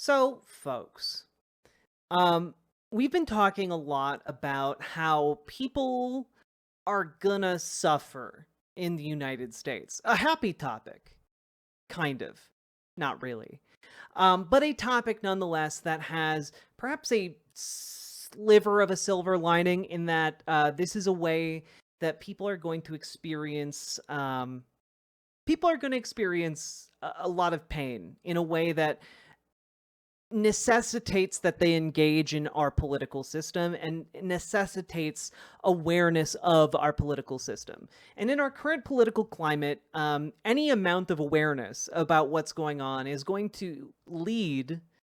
So, folks, um, we've been talking a lot about how people are gonna suffer in the United States. A happy topic, kind of, not really. But a topic nonetheless that has perhaps a sliver of a silver lining in that this is a way that people are going to experience a lot of pain in a way that necessitates that they engage in our political system and necessitates awareness of our political system. And in our current political climate, any amount of awareness about what's going on is going to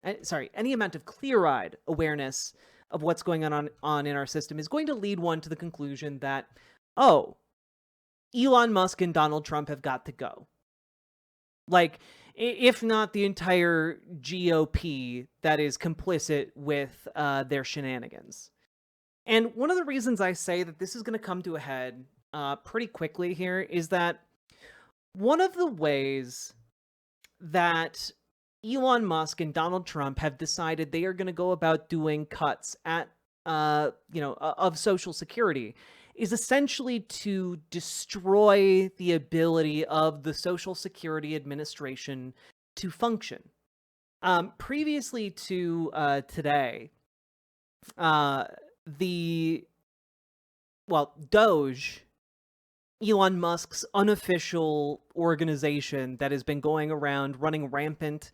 any amount of clear-eyed awareness of what's going on in our system is going to lead one to the conclusion that, oh, Elon Musk and Donald Trump have got to go. Like, if not the entire GOP that is complicit with their shenanigans. And one of the reasons I say that this is going to come to a head pretty quickly here is that one of the ways that Elon Musk and Donald Trump have decided they are going to go about doing cuts at, of Social Security is essentially to destroy the ability of the Social Security Administration to function. Previously to today, Doge, Elon Musk's unofficial organization that has been going around running rampant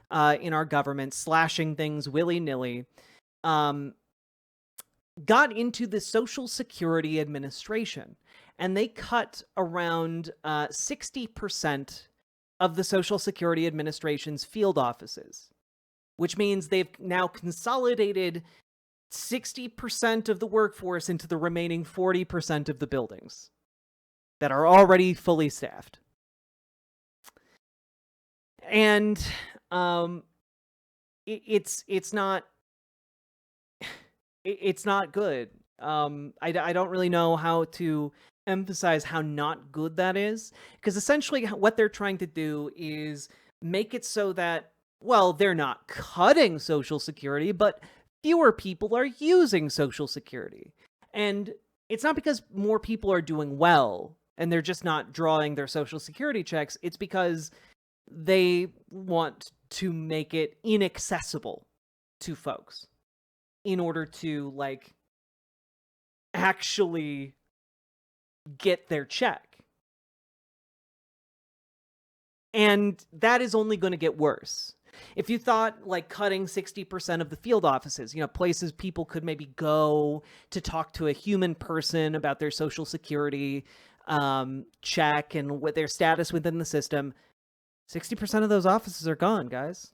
in our government, slashing things willy-nilly, got into the Social Security Administration, and they cut around 60% of the Social Security Administration's field offices, which means they've now consolidated 60% of the workforce into the remaining 40% of the buildings that are already fully staffed. And it's not good. I don't really know how to emphasize how not good that is, because essentially what they're trying to do is make it so that, well, they're not cutting Social Security, but fewer people are using Social Security. And it's not because more people are doing well and they're just not drawing their Social Security checks. It's because they want to make it inaccessible to folks in order to, like, actually get their check. And that is only going to get worse. If you thought, like, cutting 60% of the field offices, places people could maybe go to talk to a human person about their Social Security check and what their status within the system, 60% of those offices are gone, guys.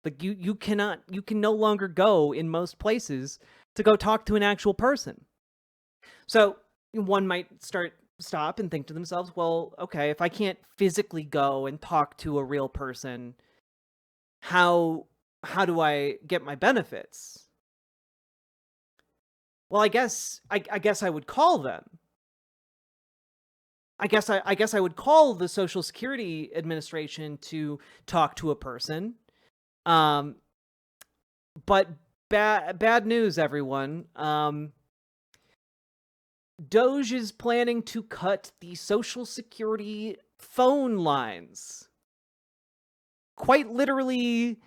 Like, you can no longer go in most places to go talk to an actual person. So one might stop and think to themselves, well, okay, if I can't physically go and talk to a real person, how do I get my benefits? Well, I guess I would call them. I guess I would call the Social Security Administration to talk to a person. But bad news, everyone. Doge is planning to cut the Social Security phone lines. Quite literally,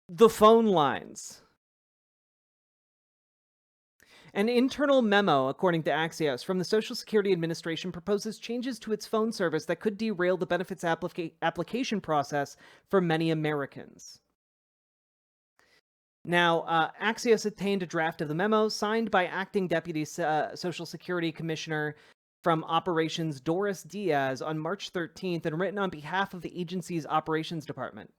the phone lines. An internal memo, according to Axios, from the Social Security Administration proposes changes to its phone service that could derail the benefits application process for many Americans. Now, Axios obtained a draft of the memo signed by acting Deputy Social Security Commissioner from Operations Doris Diaz on March 13th and written on behalf of the agency's Operations Department.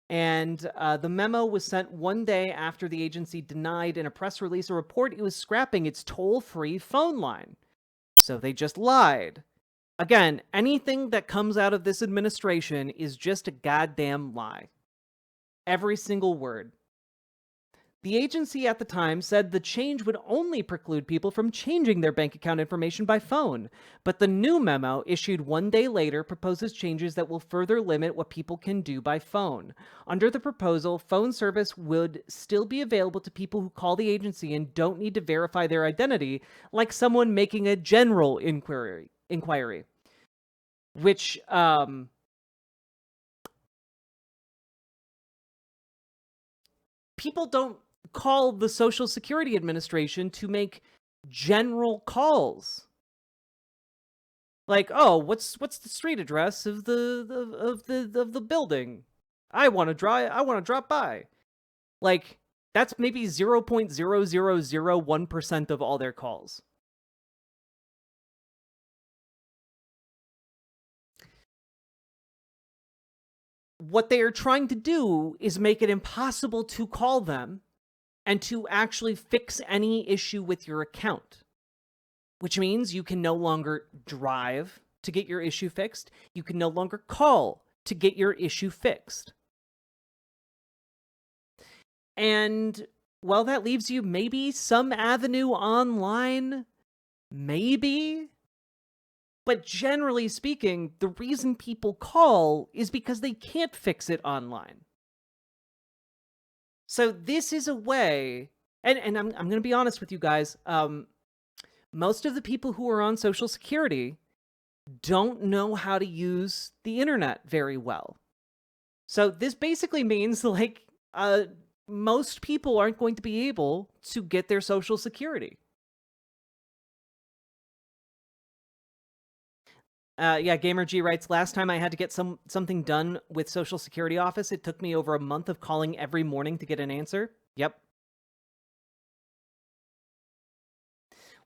And the memo was sent one day after the agency denied in a press release a report it was scrapping its toll-free phone line. So they just lied. Again, anything that comes out of this administration is just a goddamn lie. Every single word. The agency at the time said the change would only preclude people from changing their bank account information by phone, but the new memo, issued 1 day later, proposes changes that will further limit what people can do by phone. Under the proposal, phone service would still be available to people who call the agency and don't need to verify their identity, like someone making a general inquiry, which people don't call the Social Security Administration to make general calls. Like, oh, what's the street address of the building? I want to drop by. Like, that's maybe 0.0001% of all their calls. What they are trying to do is make it impossible to call them and to actually fix any issue with your account, which means you can no longer drive to get your issue fixed. You can no longer call to get your issue fixed. And, well, that leaves you maybe some avenue online, maybe. But generally speaking, the reason people call is because they can't fix it online. So this is a way, and I'm going to be honest with you guys, most of the people who are on Social Security don't know how to use the internet very well. So this basically means, like, most people aren't going to be able to get their Social Security. Yeah, GamerG writes, last time I had to get something done with Social Security office, it took me over a month of calling every morning to get an answer. Yep.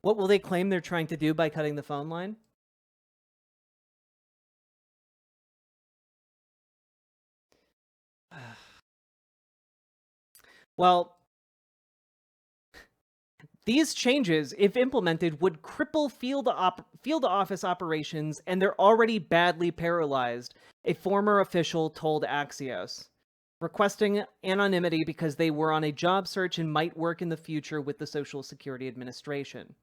What will they claim they're trying to do by cutting the phone line? Well, these changes, if implemented, would cripple field office operations, and they're already badly paralyzed, a former official told Axios, requesting anonymity because they were on a job search and might work in the future with the Social Security Administration.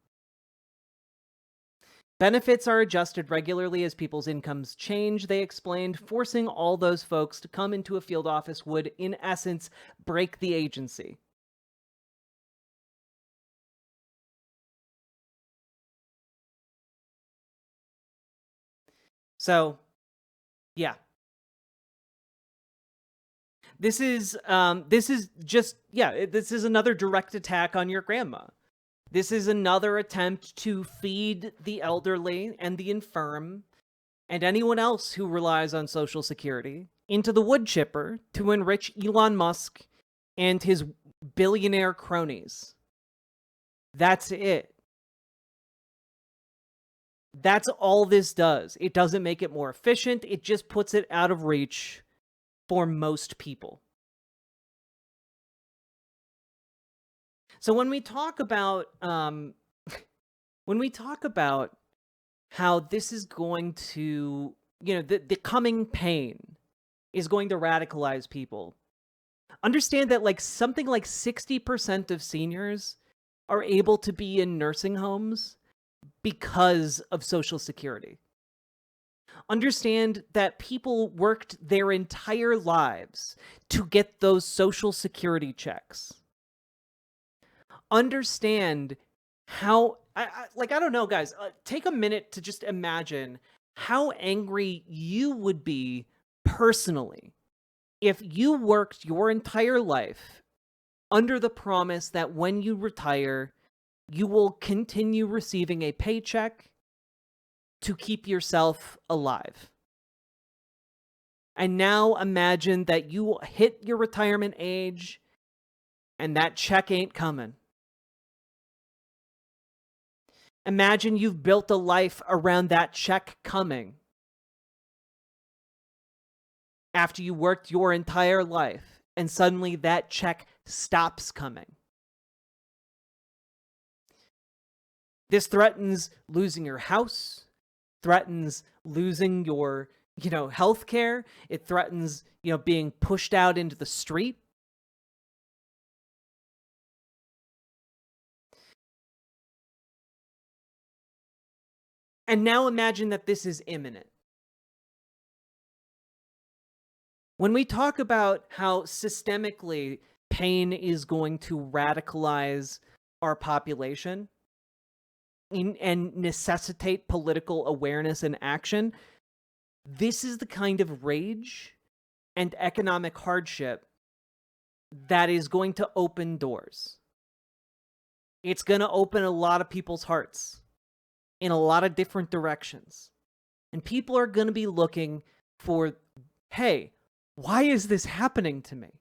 Benefits are adjusted regularly as people's incomes change, they explained. Forcing all those folks to come into a field office would, in essence, break the agency. So, yeah. This is just, yeah, this is another direct attack on your grandma. This is another attempt to feed the elderly and the infirm and anyone else who relies on Social Security into the wood chipper to enrich Elon Musk and his billionaire cronies. That's it. That's all this does. It doesn't make it more efficient. It just puts it out of reach for most people. So when we talk about how this is going to, the coming pain is going to radicalize people, understand that like something like 60% of seniors are able to be in nursing homes because of Social Security. Understand that people worked their entire lives to get those Social Security checks. Understand how, I don't know, guys, take a minute to just imagine how angry you would be personally if you worked your entire life under the promise that when you retire, you will continue receiving a paycheck to keep yourself alive. And now imagine that you hit your retirement age and that check ain't coming. Imagine you've built a life around that check coming after you worked your entire life, and suddenly that check stops coming. This threatens losing your house, threatens losing your, health care. It threatens, being pushed out into the street. And now imagine that this is imminent. When we talk about how systemically pain is going to radicalize our population and necessitate political awareness and action, this is the kind of rage and economic hardship that is going to open doors. It's going to open a lot of people's hearts in a lot of different directions. And people are going to be looking for, hey, why is this happening to me?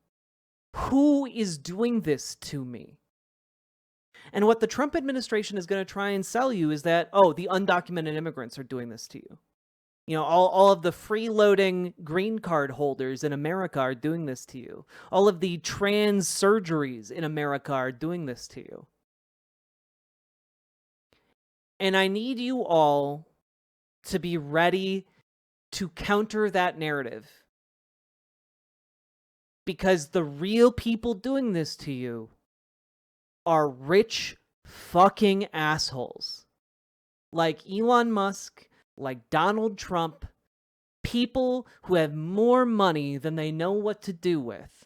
Who is doing this to me? And what the Trump administration is going to try and sell you is that, oh, the undocumented immigrants are doing this to you. You know, all of the freeloading green card holders in America are doing this to you. All of the trans surgeries in America are doing this to you. And I need you all to be ready to counter that narrative. Because the real people doing this to you are rich fucking assholes. Like Elon Musk, like Donald Trump, people who have more money than they know what to do with.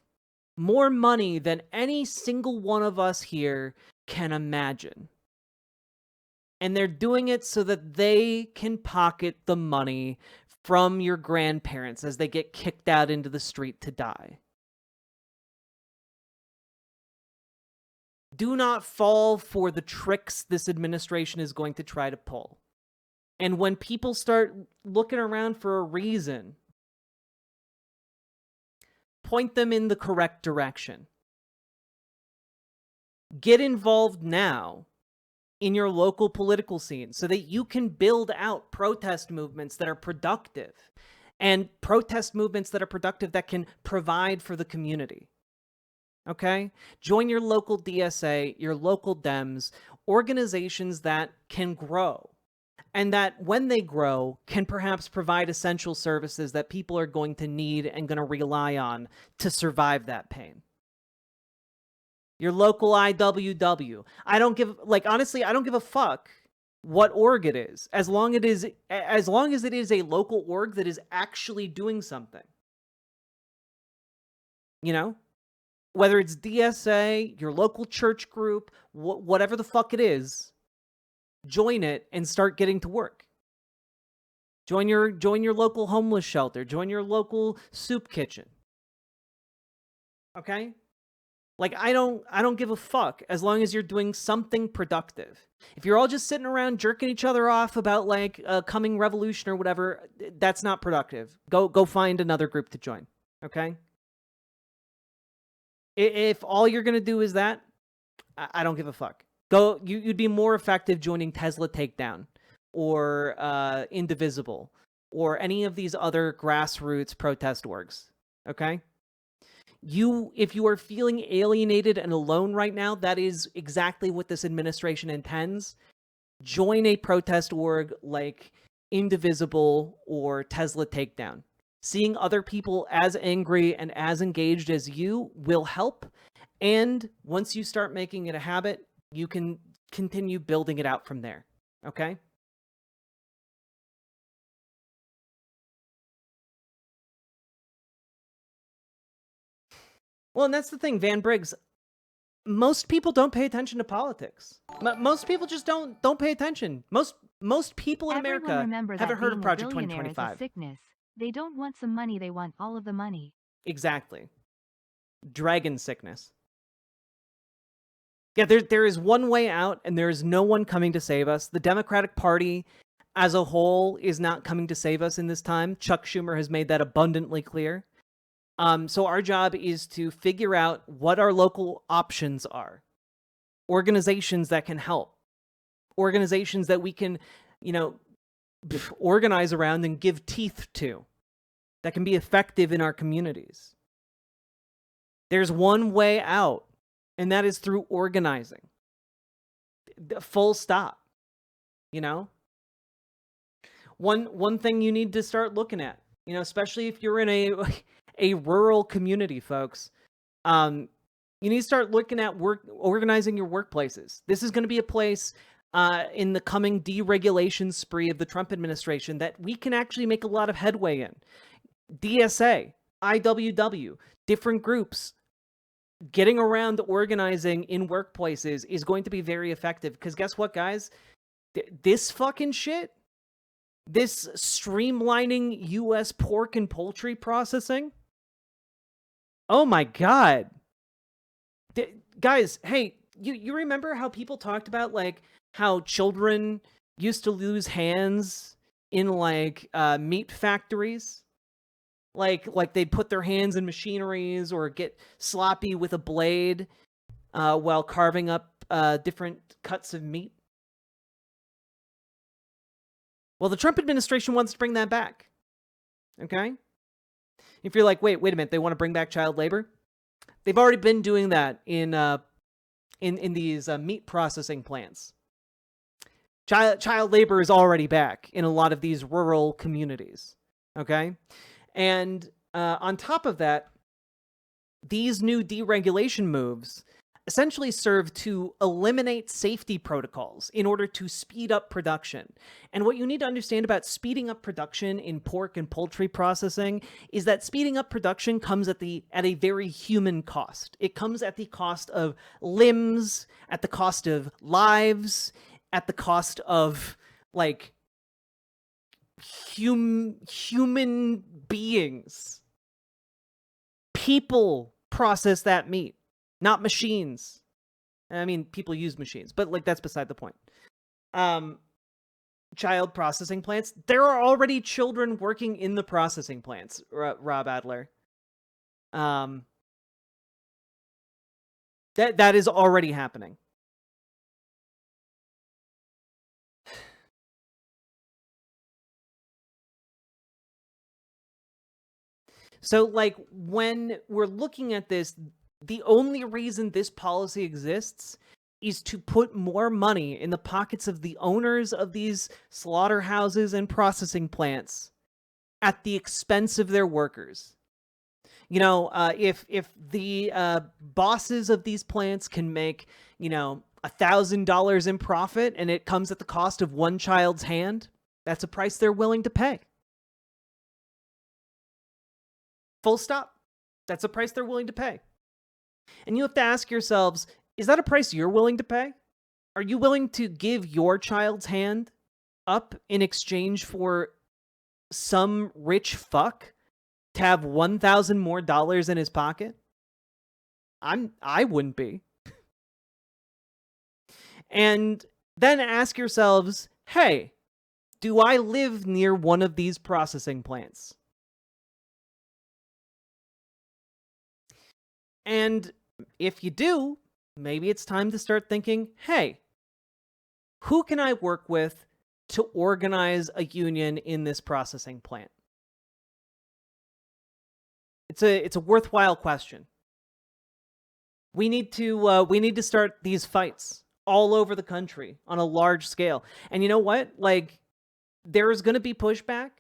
More money than any single one of us here can imagine. And they're doing it so that they can pocket the money from your grandparents as they get kicked out into the street to die. Do not fall for the tricks this administration is going to try to pull. And when people start looking around for a reason, point them in the correct direction. Get involved now in your local political scene so that you can build out protest movements that are productive and protest movements that are productive that can provide for the community. Okay? Join your local DSA, your local Dems, organizations that can grow and that when they grow can perhaps provide essential services that people are going to need and going to rely on to survive that pain. Your local IWW. Honestly, I don't give a fuck what org it is, as long as it is a local org that is actually doing something. You know? Whether it's DSA, your local church group, whatever the fuck it is, join it and start getting to work. Join your local homeless shelter. Join your local soup kitchen. Okay? Like, I don't give a fuck as long as you're doing something productive. If you're all just sitting around jerking each other off about like a coming revolution or whatever, that's not productive. Go find another group to join. Okay? If all you're going to do is that, I don't give a fuck. You'd be more effective joining Tesla Takedown or Indivisible or any of these other grassroots protest orgs, okay? If you are feeling alienated and alone right now, that is exactly what this administration intends. Join a protest org like Indivisible or Tesla Takedown. Seeing other people as angry and as engaged as you will help. And once you start making it a habit, you can continue building it out from there. Okay? Well, and that's the thing, Van Briggs. Most people don't pay attention to politics. Most people just don't pay attention. Most people in America haven't heard of Project 2025. They don't want some money, they want all of the money. Exactly. Dragon sickness. Yeah, there is one way out, and there is no one coming to save us. The Democratic Party as a whole is not coming to save us in this time. Chuck Schumer has made that abundantly clear. So our job is to figure out what our local options are. Organizations that can help. Organizations that we can, organize around and give teeth to, that can be effective in our communities. There's one way out, and that is through organizing. Full stop. One thing you need to start looking at, especially if you're in a rural community, folks, you need to start looking at organizing your workplaces. This is going to be a place in the coming deregulation spree of the Trump administration that we can actually make a lot of headway in. DSA, IWW, different groups getting around organizing in workplaces is going to be very effective. Because guess what, guys? This fucking shit, this streamlining U.S. pork and poultry processing, oh my God. Guys, hey, you remember how people talked about, like, how children used to lose hands in, like, meat factories? Like they'd put their hands in machineries or get sloppy with a blade while carving up different cuts of meat. Well, the Trump administration wants to bring that back. Okay? If you're like, wait a minute, they want to bring back child labor? They've already been doing that in these meat processing plants. Child labor is already back in a lot of these rural communities. Okay? And on top of that, these new deregulation moves essentially serve to eliminate safety protocols in order to speed up production. And what you need to understand about speeding up production in pork and poultry processing is that speeding up production comes at a very human cost. It comes at the cost of limbs, at the cost of lives, at the cost of, like, human beings. People process that meat, not machines. I mean, people use machines, but, like, that's beside the point. Child processing plants, there are already children working in the processing plants, Rob Adler. That is already happening. So, like, when we're looking at this, the only reason this policy exists is to put more money in the pockets of the owners of these slaughterhouses and processing plants at the expense of their workers. You know, if the bosses of these plants can make, you know, $1,000 in profit and it comes at the cost of one child's hand, that's a price they're willing to pay. Full stop. That's a price they're willing to pay. And you have to ask yourselves, is that a price you're willing to pay? Are you willing to give your child's hand up in exchange for some rich fuck to have $1,000 more in his pocket? I wouldn't be. And then ask yourselves, hey, do I live near one of these processing plants? And if you do, maybe it's time to start thinking, hey, who can I work with to organize a union in this processing plant? It's a worthwhile question. We need to start these fights all over the country on a large scale. And you know what? Like, there is going to be pushback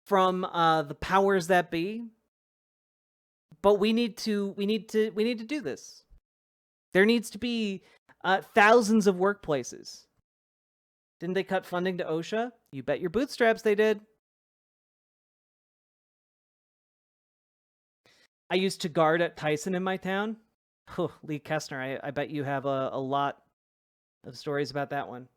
from the powers that be. But we need to do this. There needs to be thousands of workplaces. Didn't they cut funding to OSHA? You bet your bootstraps they did. I used to guard at Tyson in my town. Oh, Lee Kestner, I bet you have a lot of stories about that one.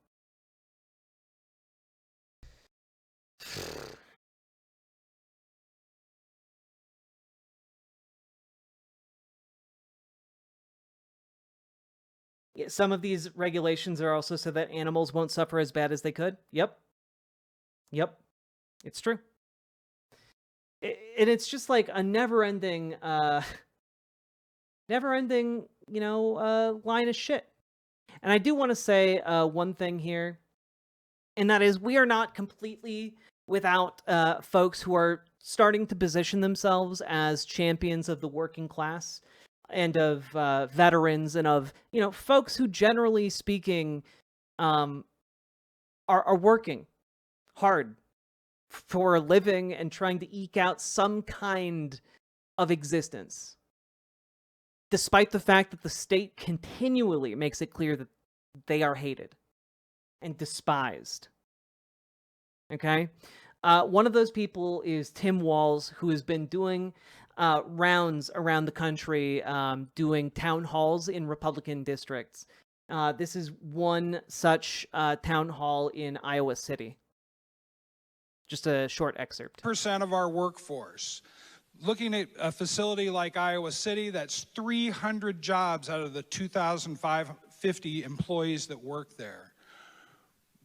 Yeah, some of these regulations are also so that animals won't suffer as bad as they could. Yep. It's true. And it's just like a never-ending, you know, line of shit. And I do want to say one thing here, and that is we are not completely without folks who are starting to position themselves as champions of the working class and of veterans and of, you know, folks who, generally speaking, are working hard for a living and trying to eke out some kind of existence. despite the fact that the state continually makes it clear that they are hated and despised. Okay? One of those people is Tim Walz, who has been doing rounds around the country, doing town halls in Republican districts. This is one such town hall in Iowa City. Just a short excerpt. Percent of our workforce. Looking at a facility like Iowa City, that's 300 jobs out of the 2,550 employees that work there.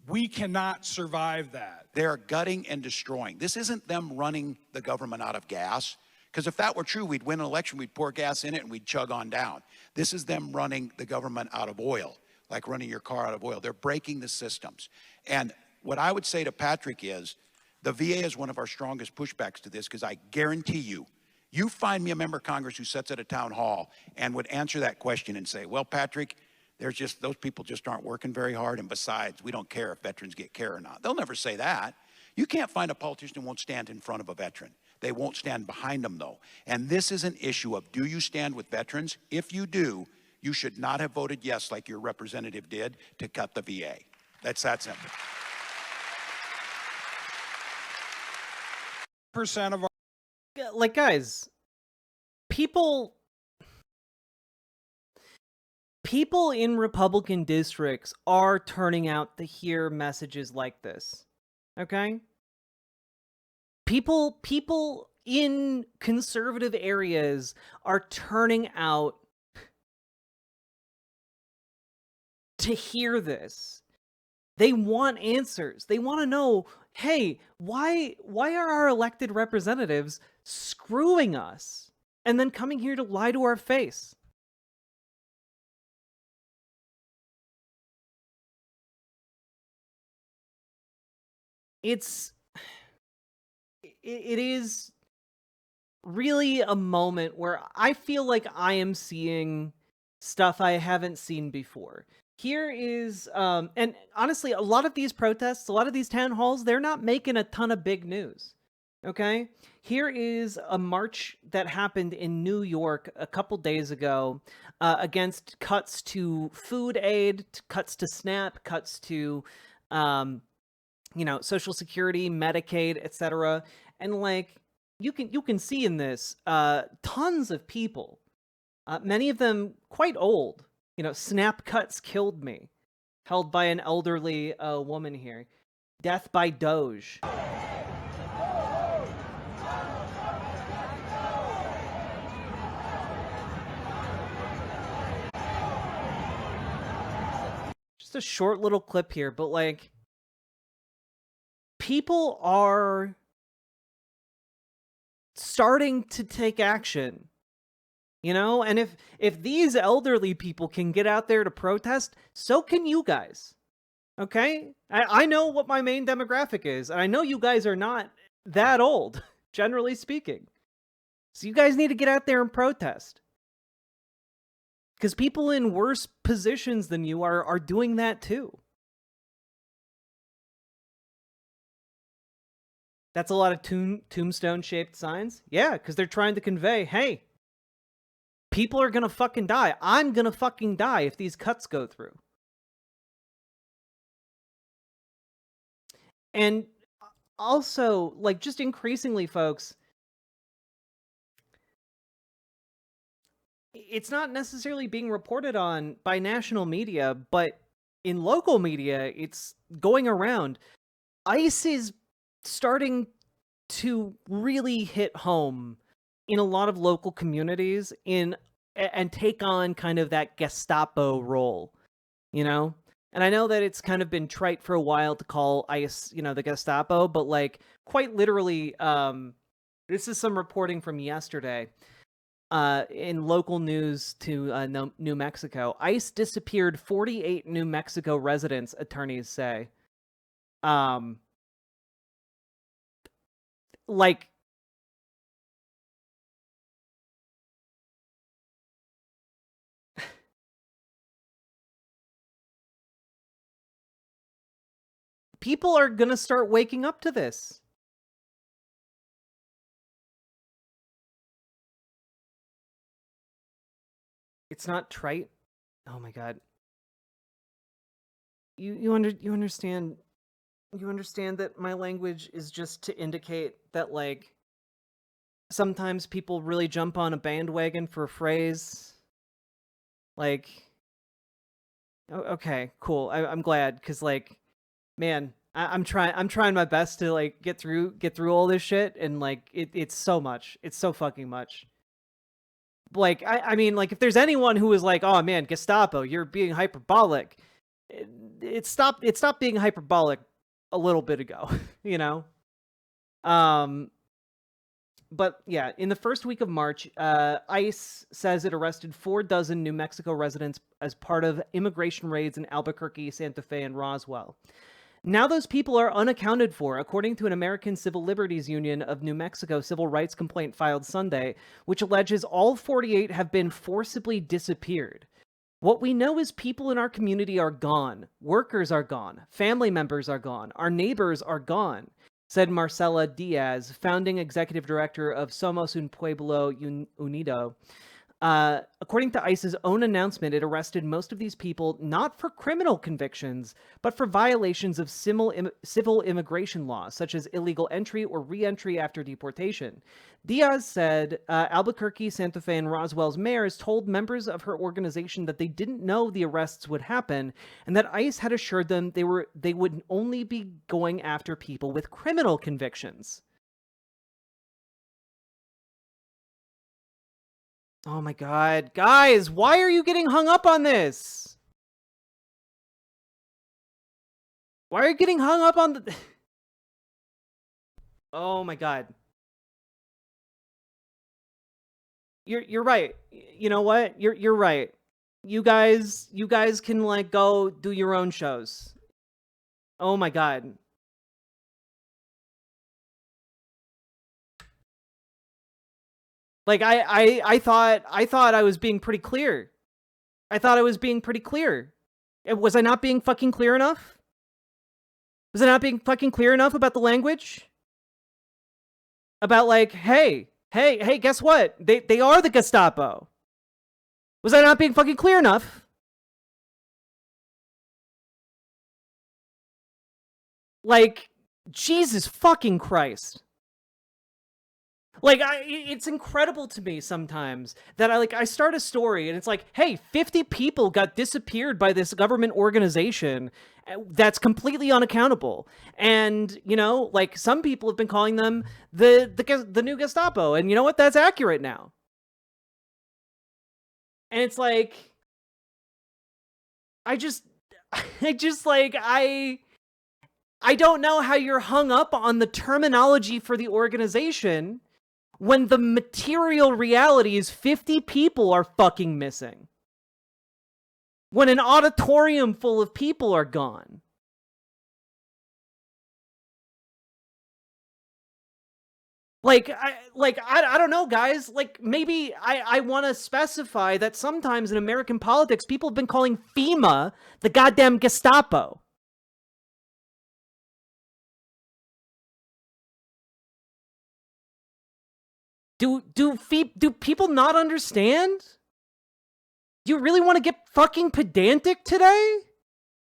We cannot survive that. They're gutting and destroying. This isn't them running the government out of gas, because if that were true, we'd win an election, we'd pour gas in it, and we'd chug on down. This is them running the government out of oil, like running your car out of oil. They're breaking the systems. And what I would say to Patrick is, the VA is one of our strongest pushbacks to this, because I guarantee you, you find me a member of Congress who sits at a town hall and would answer that question and say, well, Patrick, those people just aren't working very hard, and besides, we don't care if veterans get care or not. They'll never say that. You can't find a politician who won't stand in front of a veteran. They won't stand behind them, though. And this is an issue of, do you stand with veterans? If you do, you should not have voted yes like your representative did to cut the VA. That's that simple. Percent of our Like, guys, people in Republican districts are turning out to hear messages like this. Okay? People in conservative areas are turning out to hear this. They want answers. They want to know, hey, why are our elected representatives screwing us and then coming here to lie to our face? It is really a moment where I feel like I am seeing stuff I haven't seen before. Here is, and honestly, a lot of these protests, a lot of these town halls, they're not making a ton of big news. Okay? Here is a march that happened in New York a couple days ago against cuts to food aid, cuts to SNAP, cuts to, Social Security, Medicaid, etc. And like, you can see in this, tons of people, many of them quite old. Snap cuts killed me, held by an elderly woman here. Death by Doge. Just a short little clip here, but like, people are starting to take action. And if these elderly people can get out there to protest, so can you guys. Okay? I know what my main demographic is, and I know you guys are not that old, generally speaking. So you guys need to get out there and protest. Because people in worse positions than you are doing that too. That's a lot of tombstone-shaped signs? Yeah, because they're trying to convey, hey, people are gonna fucking die. I'm gonna fucking die if these cuts go through. And also, like, just increasingly, folks, it's not necessarily being reported on by national media, but in local media, it's going around. ICE is starting to really hit home in a lot of local communities and take on kind of that Gestapo role, And I know that it's kind of been trite for a while to call ICE, the Gestapo, but like quite literally, this is some reporting from yesterday. In local news to New Mexico, ICE disappeared 48 New Mexico residents, attorneys say. Like, people are gonna start waking up to this. It's not trite. Oh my god. You understand that my language is just to indicate that, like, sometimes people really jump on a bandwagon for a phrase. Like, okay, cool. I'm glad, cause like, man, I'm trying my best to like get through all this shit, and like it's so much. It's so fucking much. Like I mean, like, if there's anyone who is like, oh man, Gestapo, you're being hyperbolic, it stopped being hyperbolic a little bit ago, you know. But yeah, in the first week of March, ICE says it arrested 4 dozen New Mexico residents as part of immigration raids in Albuquerque, Santa Fe, and Roswell. Now those people are unaccounted for, according to an American Civil Liberties Union of New Mexico civil rights complaint filed Sunday, which alleges all 48 have been forcibly disappeared. What we know is people in our community are gone. Workers are gone. Family members are gone. Our neighbors are gone, said Marcela Diaz, founding executive director of Somos Un Pueblo Unido. According to ICE's own announcement, it arrested most of these people not for criminal convictions, but for violations of civil immigration laws, such as illegal entry or re-entry after deportation. Diaz said Albuquerque, Santa Fe, and Roswell's mayors told members of her organization that they didn't know the arrests would happen, and that ICE had assured them they would only be going after people with criminal convictions. Oh my god. Guys, why are you getting hung up on this? Why are you getting hung up on the... Oh my god. You're right. You know what? You're right. You guys can like go do your own shows. Oh my god. Like I thought I was being pretty clear. I thought I was being pretty clear. Was I not being fucking clear enough? Was I not being fucking clear enough about the language? About like, hey, guess what? They are the Gestapo. Was I not being fucking clear enough? Like, Jesus fucking Christ. Like, it's incredible to me sometimes that I start a story and it's like, hey, 50 people got disappeared by this government organization that's completely unaccountable. And, you know, like, some people have been calling them the new Gestapo. And you know what? That's accurate now. And it's like, I don't know how you're hung up on the terminology for the organization when the material reality is 50 people are fucking missing. When an auditorium full of people are gone. Like, I don't know, guys. Like, maybe I want to specify that sometimes in American politics, people have been calling FEMA the goddamn Gestapo. Do people not understand? Do you really want to get fucking pedantic today?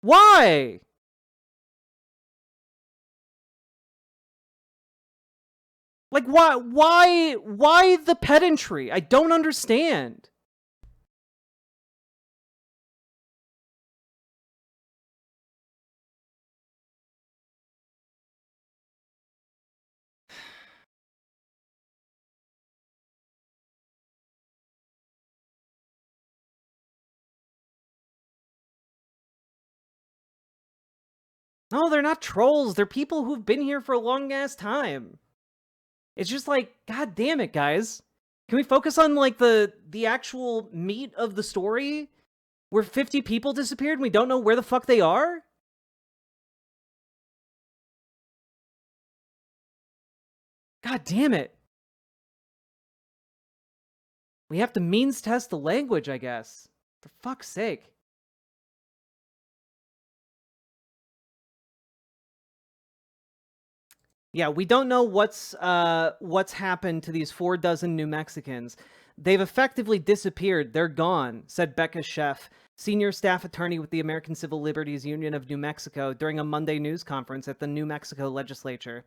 Why? Like, why the pedantry? I don't understand. No, they're not trolls. They're people who've been here for a long ass time. It's just like, god damn it, guys. Can we focus on like the actual meat of the story? Where 50 people disappeared and we don't know where the fuck they are? God damn it. We have to means test the language, I guess. For fuck's sake. Yeah, we don't know what's happened to these 4 New Mexicans. They've effectively disappeared. They're gone, said Becca Sheff, senior staff attorney with the American Civil Liberties Union of New Mexico, during a Monday news conference at the New Mexico legislature.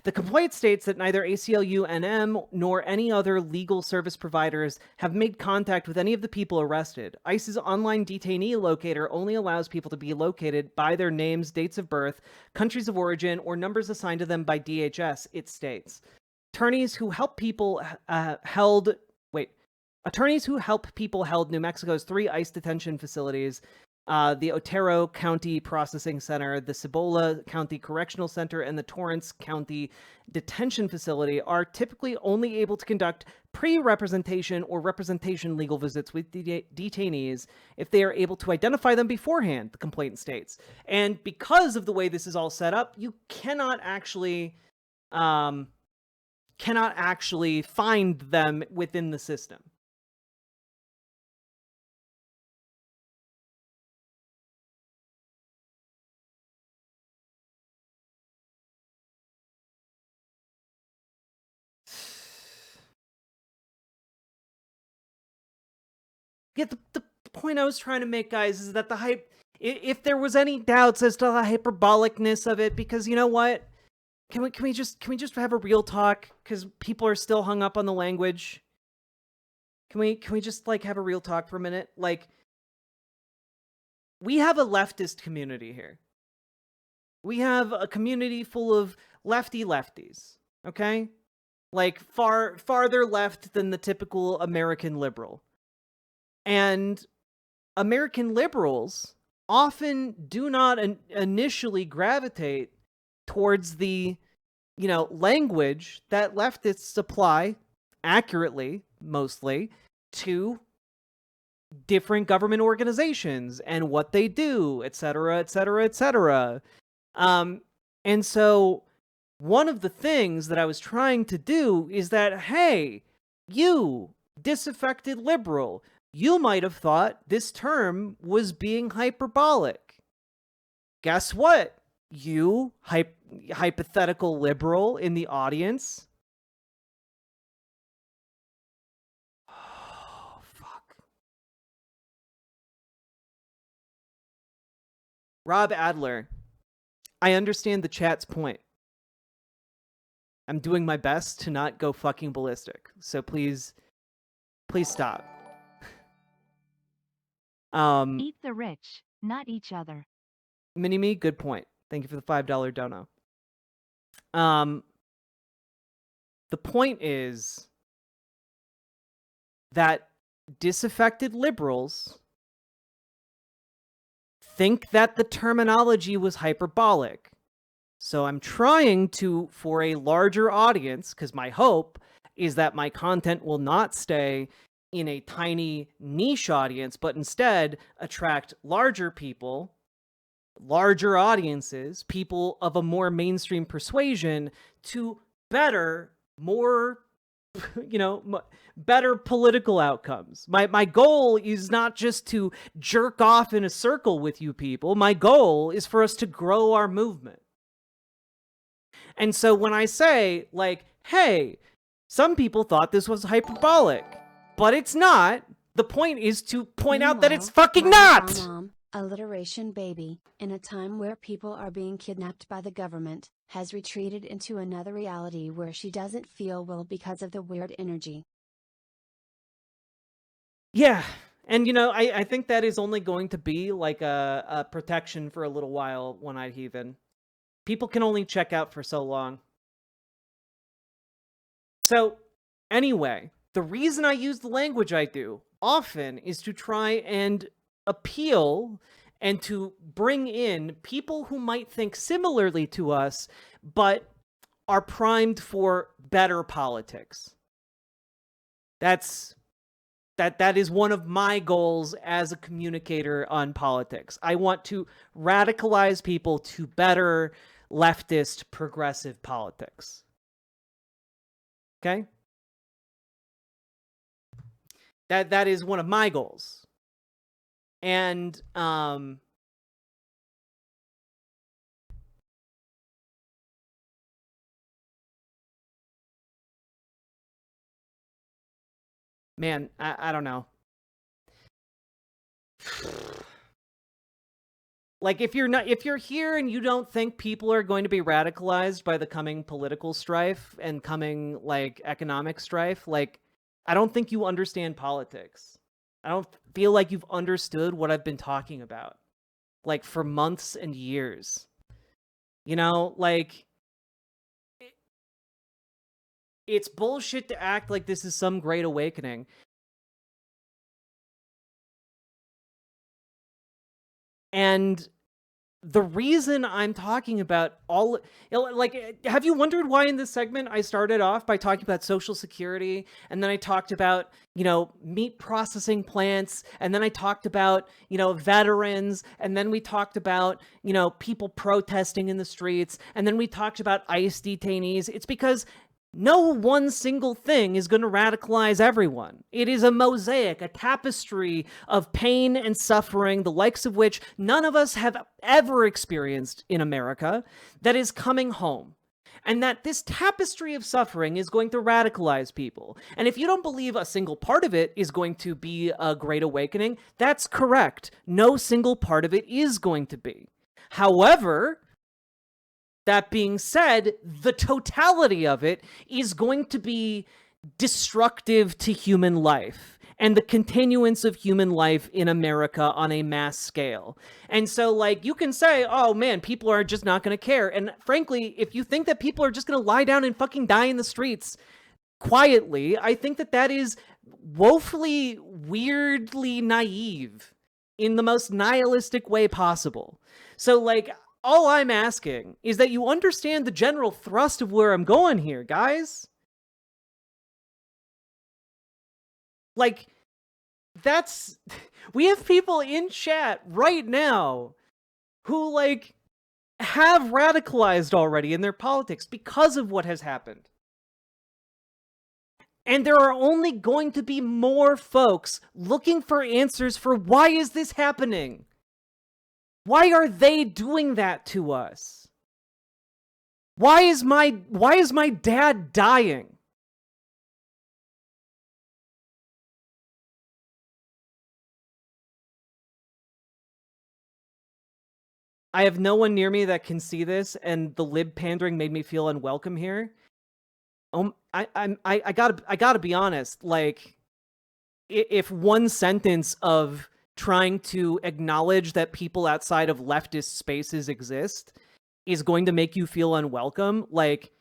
The complaint states that neither ACLU-NM nor any other legal service providers have made contact with any of the people arrested. ICE's online detainee locator only allows people to be located by their names, dates of birth, countries of origin, or numbers assigned to them by DHS, it states. Attorneys who help people held New Mexico's 3 ICE detention facilities, the Otero County Processing Center, the Cibola County Correctional Center, and the Torrance County Detention Facility, are typically only able to conduct pre-representation or representation legal visits with detainees if they are able to identify them beforehand, the complaint states. And because of the way this is all set up, you cannot actually find them within the system. Yeah, the point I was trying to make, guys, is that if there was any doubts as to the hyperbolicness of it, because you know what? Can we just have a real talk? Because people are still hung up on the language. Can we just like have a real talk for a minute? Like, we have a leftist community here. We have a community full of lefties, okay? Like farther left than the typical American liberal. And American liberals often do not initially gravitate towards the, language that leftists apply accurately, mostly, to different government organizations and what they do, etc., etc., etc. And so one of the things that I was trying to do is that, hey, you disaffected liberal, you might have thought this term was being hyperbolic. Guess what? You hypothetical liberal in the audience. Oh, fuck. Rob Adler, I understand the chat's point. I'm doing my best to not go fucking ballistic. So please stop. Eat the rich, not each other. Mini-Me, good point. Thank you for the $5 dono. The point is that disaffected liberals think that the terminology was hyperbolic. So I'm trying to, for a larger audience, because my hope is that my content will not stay in a tiny niche audience, but instead attract larger people, larger audiences, people of a more mainstream persuasion to better, more, better political outcomes. My goal is not just to jerk off in a circle with you people. My goal is for us to grow our movement. And so when I say, like, hey, some people thought this was hyperbolic, but it's not. The point is to point out that it's fucking not! Mom, alliteration baby, in a time where people are being kidnapped by the government, has retreated into another reality where she doesn't feel well because of the weird energy. Yeah, and I think that is only going to be like a protection for a little while, One-Eyed Heathen. People can only check out for so long. So, anyway, the reason I use the language I do often is to try and appeal and to bring in people who might think similarly to us, but are primed for better politics. That is one of my goals as a communicator on politics. I want to radicalize people to better leftist progressive politics. Okay? That is one of my goals. And Man, I don't know. Like, if you're here and you don't think people are going to be radicalized by the coming political strife and coming, like, economic strife, like, I don't think you understand politics. I don't feel like you've understood what I've been talking about, like, for months and years. You know, like, it's bullshit to act like this is some great awakening. And the reason I'm talking about all, like, have you wondered why in this segment I started off by talking about Social Security, and then I talked about, you know, meat processing plants, and then I talked about, you know, veterans, and then we talked about, you know, people protesting in the streets, and then we talked about ICE detainees? It's because no one single thing is going to radicalize everyone. It is a mosaic, a tapestry of pain and suffering, the likes of which none of us have ever experienced in America, that is coming home. And that this tapestry of suffering is going to radicalize people. And if you don't believe a single part of it is going to be a great awakening, that's correct. No single part of it is going to be. However, that being said, the totality of it is going to be destructive to human life and the continuance of human life in America on a mass scale. And so, like, you can say, oh man, people are just not going to care. And frankly, if you think that people are just going to lie down and fucking die in the streets quietly, I think that that is woefully, weirdly naive in the most nihilistic way possible. So, like, all I'm asking is that you understand the general thrust of where I'm going here, guys. Like, that's... We have people in chat right now who, like, have radicalized already in their politics because of what has happened. And there are only going to be more folks looking for answers for why is this happening? Why are they doing that to us? Why is my dad dying? I have no one near me that can see this, and the lib pandering made me feel unwelcome here. I gotta be honest. Like, if one sentence of trying to acknowledge that people outside of leftist spaces exist is going to make you feel unwelcome, like,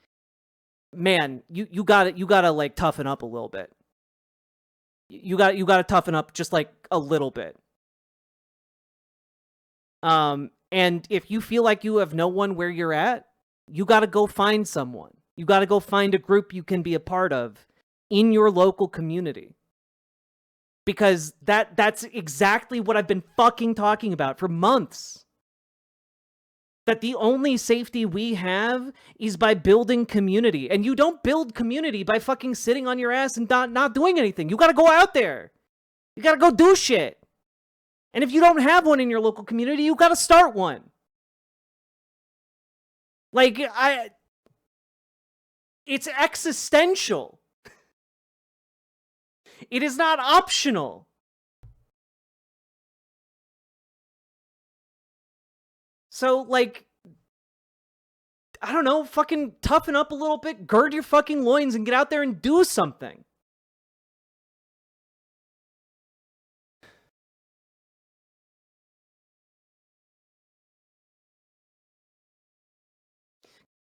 man, you gotta like toughen up a little bit. You gotta toughen up just like a little bit. And if you feel like you have no one where you're at, you gotta go find someone. You gotta go find a group you can be a part of in your local community. Because that's exactly what I've been fucking talking about for months. That the only safety we have is by building community. And you don't build community by fucking sitting on your ass and not doing anything. You gotta go out there. You gotta go do shit. And if you don't have one in your local community, you gotta start one. Like, it's existential. It is not optional. So, like, I don't know, fucking toughen up a little bit, gird your fucking loins, and get out there and do something.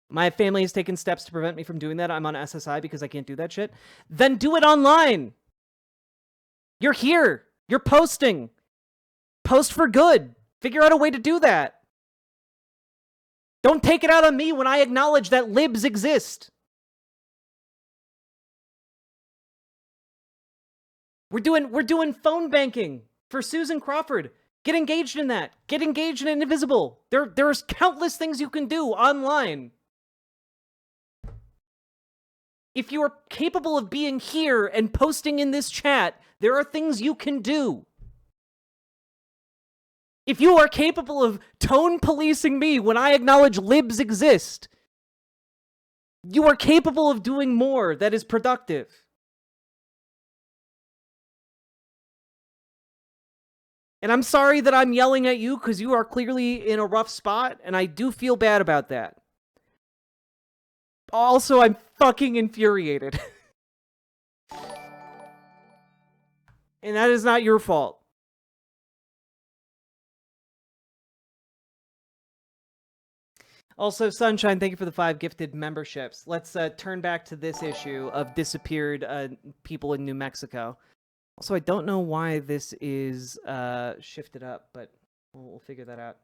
My family has taken steps to prevent me from doing that. I'm on SSI because I can't do that shit. Then do it online. You're here. You're posting. Post for good. Figure out a way to do that. Don't take it out on me when I acknowledge that libs exist. We're doing phone banking for Susan Crawford. Get engaged in that. Get engaged in Indivisible. There's countless things you can do online. If you are capable of being here and posting in this chat, there are things you can do. If you are capable of tone policing me when I acknowledge libs exist, you are capable of doing more that is productive. And I'm sorry that I'm yelling at you because you are clearly in a rough spot, and I do feel bad about that. Also, I'm fucking infuriated. And that is not your fault. Also, Sunshine, thank you for the 5 gifted memberships. Let's turn back to this issue of disappeared people in New Mexico. Also, I don't know why this is shifted up, but we'll figure that out.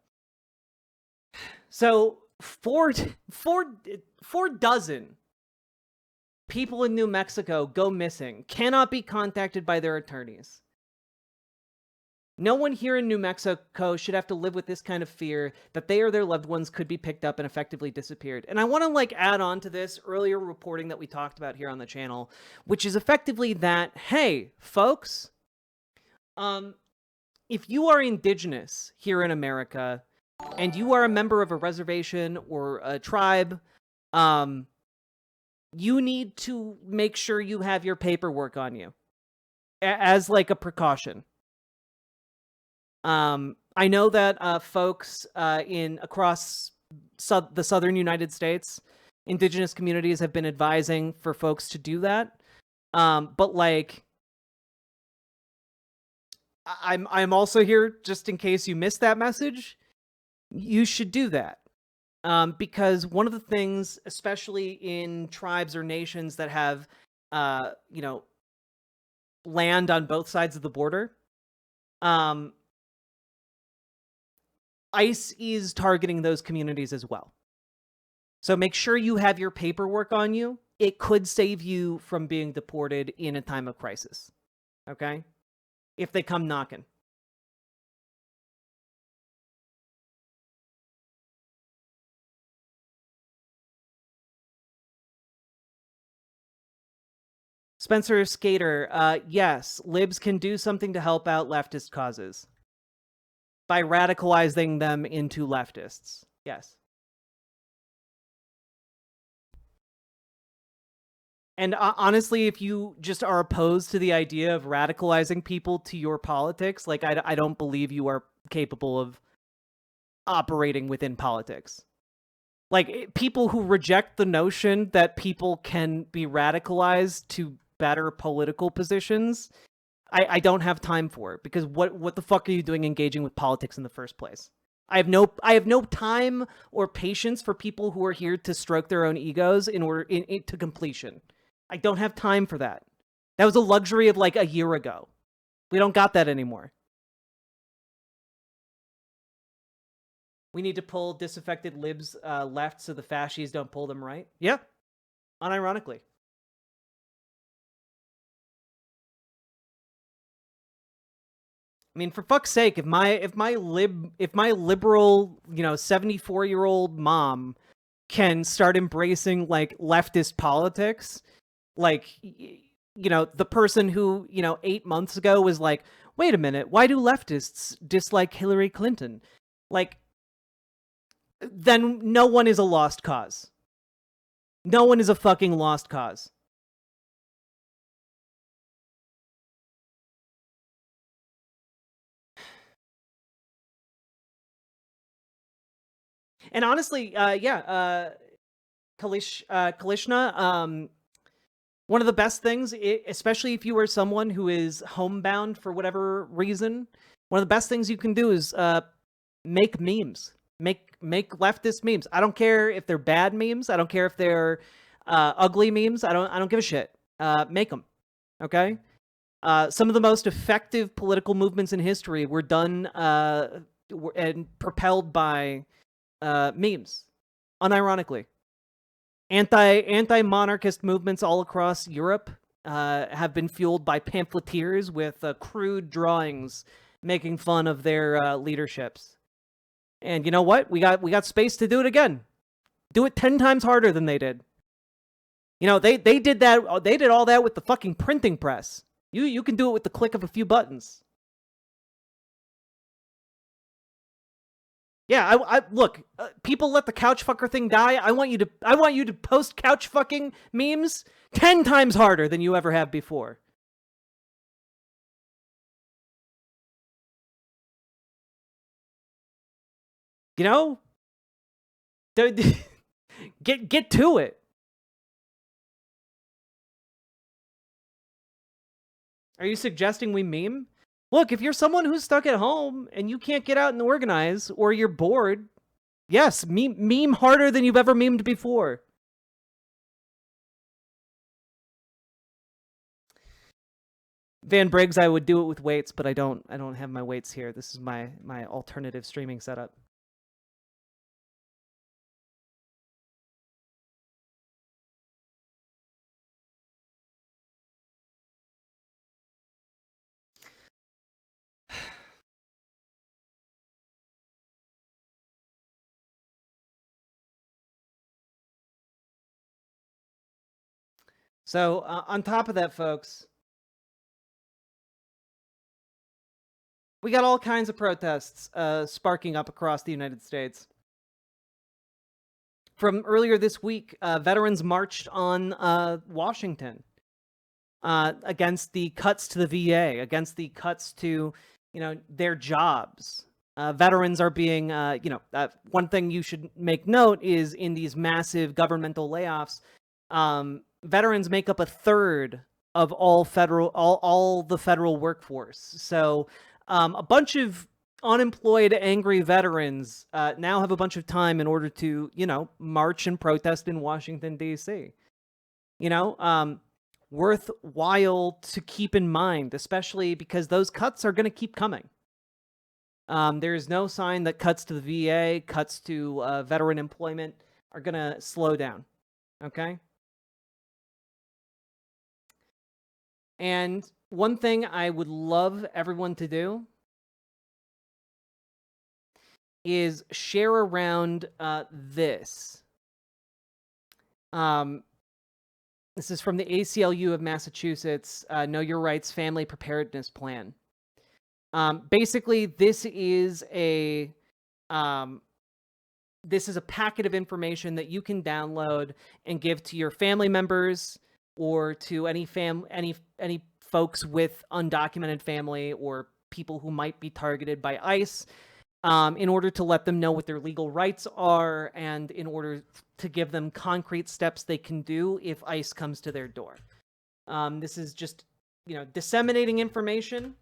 So, 4 dozen people in New Mexico go missing, cannot be contacted by their attorneys. No one here in New Mexico should have to live with this kind of fear that they or their loved ones could be picked up and effectively disappeared. And I want to add on to this earlier reporting that we talked about here on the channel, which is effectively that, hey, folks, if you are indigenous here in America and you are a member of a reservation or a tribe, you need to make sure you have your paperwork on you as a precaution. I know that folks across the southern United States, indigenous communities have been advising for folks to do that. But I'm also here just in case you missed that message. You should do that. Because one of the things, especially in tribes or nations that have, land on both sides of the border, ICE is targeting those communities as well. So make sure you have your paperwork on you. It could save you from being deported in a time of crisis. Okay? If they come knocking. Spencer Skater, yes, libs can do something to help out leftist causes. By radicalizing them into leftists. Yes. And honestly, if you just are opposed to the idea of radicalizing people to your politics, I don't believe you are capable of operating within politics. People who reject the notion that people can be radicalized to better political positions, I don't have time for it, because what the fuck are you doing engaging with politics in the first place? I have no time or patience for people who are here to stroke their own egos in order to completion. I don't have time for that. That was a luxury of a year ago. We don't got that anymore. We need to pull disaffected libs left so the fascists don't pull them right. Yeah, unironically. I mean, for fuck's sake, if my liberal, 74-year-old mom can start embracing leftist politics, the person who 8 months ago was like, wait a minute, why do leftists dislike Hillary Clinton? Then no one is a lost cause. No one is a fucking lost cause. And honestly, Kalishna, one of the best things, especially if you are someone who is homebound for whatever reason, one of the best things you can do is make memes. Make leftist memes. I don't care if they're bad memes. I don't care if they're ugly memes. I don't give a shit. Make them. Okay? Some of the most effective political movements in history were done and propelled by memes, unironically. Anti-monarchist movements all across Europe have been fueled by pamphleteers with crude drawings making fun of their leaderships. And you know what? We got space to do it again. Do it 10 times harder than they did. They did that. They did all that with the fucking printing press. You can do it with the click of a few buttons. Yeah, I look. People let the couch fucker thing die. I want you to post couch fucking memes 10 times harder than you ever have before. You know, get to it. Are you suggesting we meme? Look, if you're someone who's stuck at home and you can't get out and organize, or you're bored, yes, meme harder than you've ever memed before. Van Briggs, I would do it with weights, but I don't have my weights here. This is my alternative streaming setup. So, on top of that, folks, we got all kinds of protests sparking up across the United States. From earlier this week, veterans marched on Washington against the cuts to the VA, against the cuts to, their jobs. Veterans are being, one thing you should make note is in these massive governmental layoffs, veterans make up a third of all the federal workforce. So a bunch of unemployed, angry veterans now have a bunch of time in order to, march and protest in Washington, D.C. Worthwhile to keep in mind, especially because those cuts are going to keep coming. There is no sign that cuts to the VA, cuts to veteran employment are going to slow down. Okay? And one thing I would love everyone to do is share around this. This is from the ACLU of Massachusetts, Know Your Rights Family Preparedness Plan. Basically, this is a packet of information that you can download and give to your family members or to any folks with undocumented family or people who might be targeted by ICE, in order to let them know what their legal rights are and in order to give them concrete steps they can do if ICE comes to their door. This is just, disseminating information.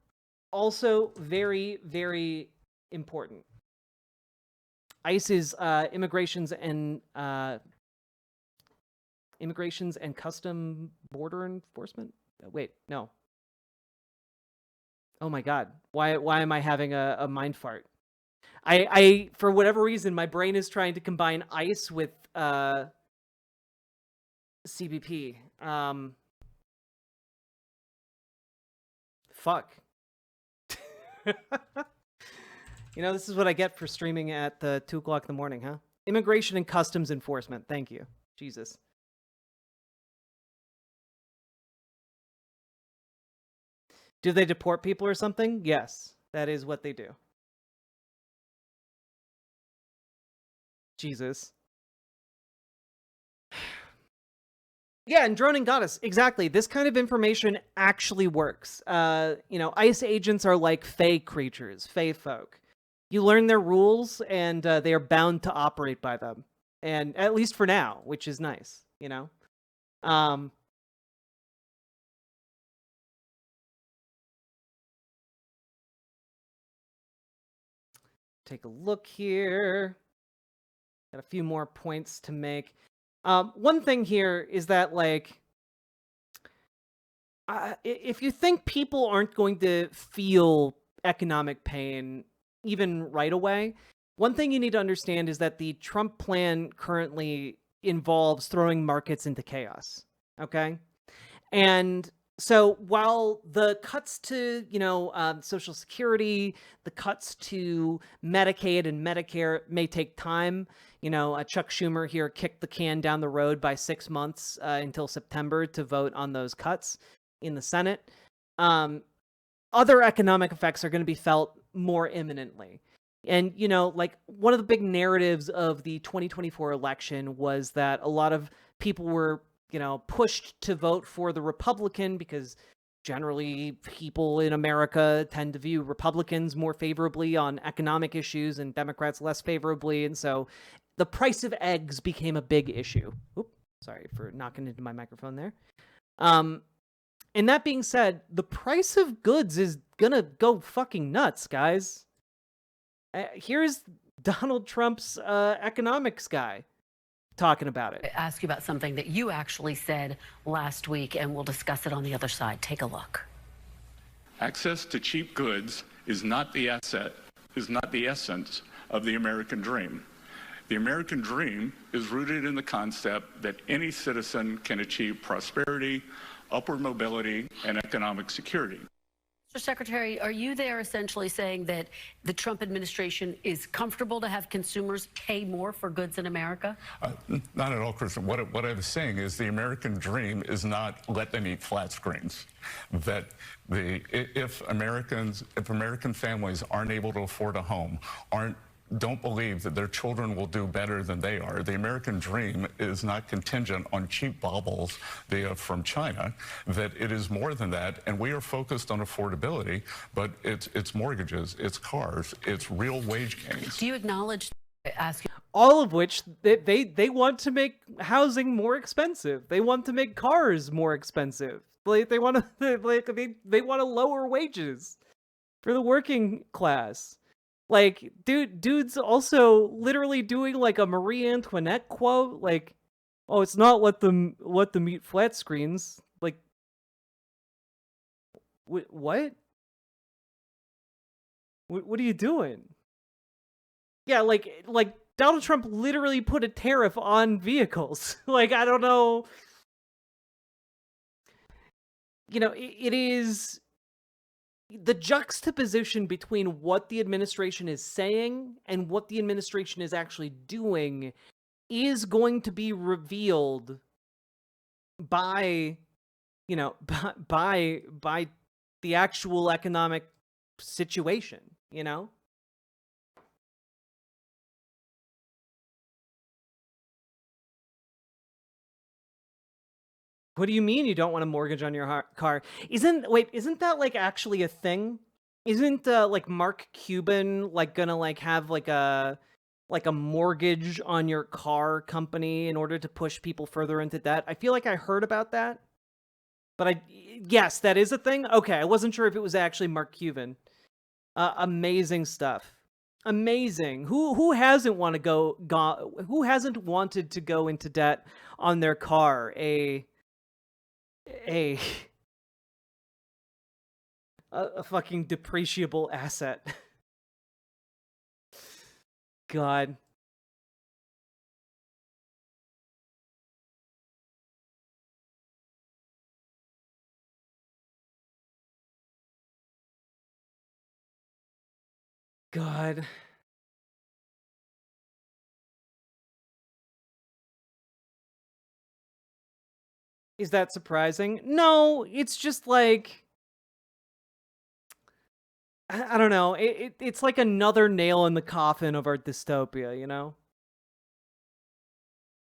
Also very, very important. ICE is Immigrations and Custom Border Enforcement. Wait, no. Oh my God! Why am I having a mind fart? I for whatever reason my brain is trying to combine ICE with CBP. Fuck. This is what I get for streaming at 2 o'clock in the morning, huh? Immigration and Customs Enforcement. Thank you. Jesus. Do they deport people or something? Yes, that is what they do. Jesus. Yeah, and Droning Goddess, exactly. This kind of information actually works. ICE agents are like fae creatures, fae folk. You learn their rules, and they are bound to operate by them. And at least for now, which is nice, Take a look here. Got a few more points to make. One thing here is that, if you think people aren't going to feel economic pain even right away, one thing you need to understand is that the Trump plan currently involves throwing markets into chaos. Okay? And so while the cuts to, Social Security, the cuts to Medicaid and Medicare may take time, Chuck Schumer here kicked the can down the road by 6 months until September to vote on those cuts in the Senate. Other economic effects are going to be felt more imminently. And, one of the big narratives of the 2024 election was that a lot of people were pushed to vote for the Republican because generally people in America tend to view Republicans more favorably on economic issues and Democrats less favorably. And so the price of eggs became a big issue. Oop, sorry for knocking into my microphone there. And that being said, the price of goods is gonna go fucking nuts, guys. Here's Donald Trump's economics guy talking about it. Ask you about something that you actually said last week, and we'll discuss it on the other side. Take a look. Access to cheap goods is not the essence of the American dream. The American dream is rooted in the concept that any citizen can achieve prosperity, upward mobility, and economic security. Mr. Secretary, are you there essentially saying that the Trump administration is comfortable to have consumers pay more for goods in America? Not at all, Kristen. What I was saying is the American dream is not let them eat flat screens. That if American families aren't able to afford a home, don't believe that their children will do better than they are. The American dream is not contingent on cheap baubles from China, that it is more than that, and we are focused on affordability, but it's mortgages, it's cars, it's real wage gains. Do you acknowledge, all of which they want to make housing more expensive. They want to make cars more expensive. Like they want to lower wages for the working class. Like, dude's also literally doing like a Marie Antoinette quote, like, "Oh, it's not let them eat flat screens." Like, what? What are you doing? Yeah, like Donald Trump literally put a tariff on vehicles. Like, I don't know. You know, it is. The juxtaposition between what the administration is saying and what the administration is actually doing is going to be revealed by, by the actual economic situation, you know? What do you mean you don't want a mortgage on your car? Isn't that like actually a thing? Isn't like Mark Cuban like gonna like have like a mortgage on your car company in order to push people further into debt? I feel like I heard about that. But yes, that is a thing. Okay, I wasn't sure if it was actually Mark Cuban. Amazing stuff. Amazing. Who hasn't wanted to go into debt on their car? A fucking depreciable asset. God. God. Is that surprising? No, it's just like, I don't know. It's like another nail in the coffin of our dystopia, you know?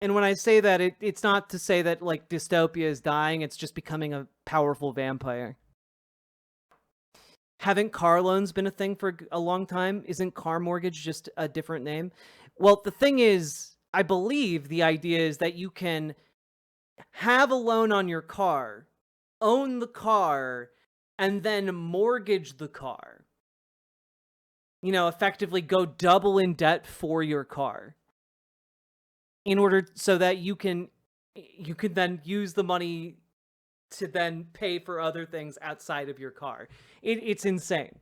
And when I say that, it's not to say that like dystopia is dying, it's just becoming a powerful vampire. Haven't car loans been a thing for a long time? Isn't car mortgage just a different name? Well, the thing is, I believe the idea is that you can have a loan on your car, own the car, and then mortgage the car. You know, effectively go double in debt for your car. In order so that you can then use the money to then pay for other things outside of your car. It's insane.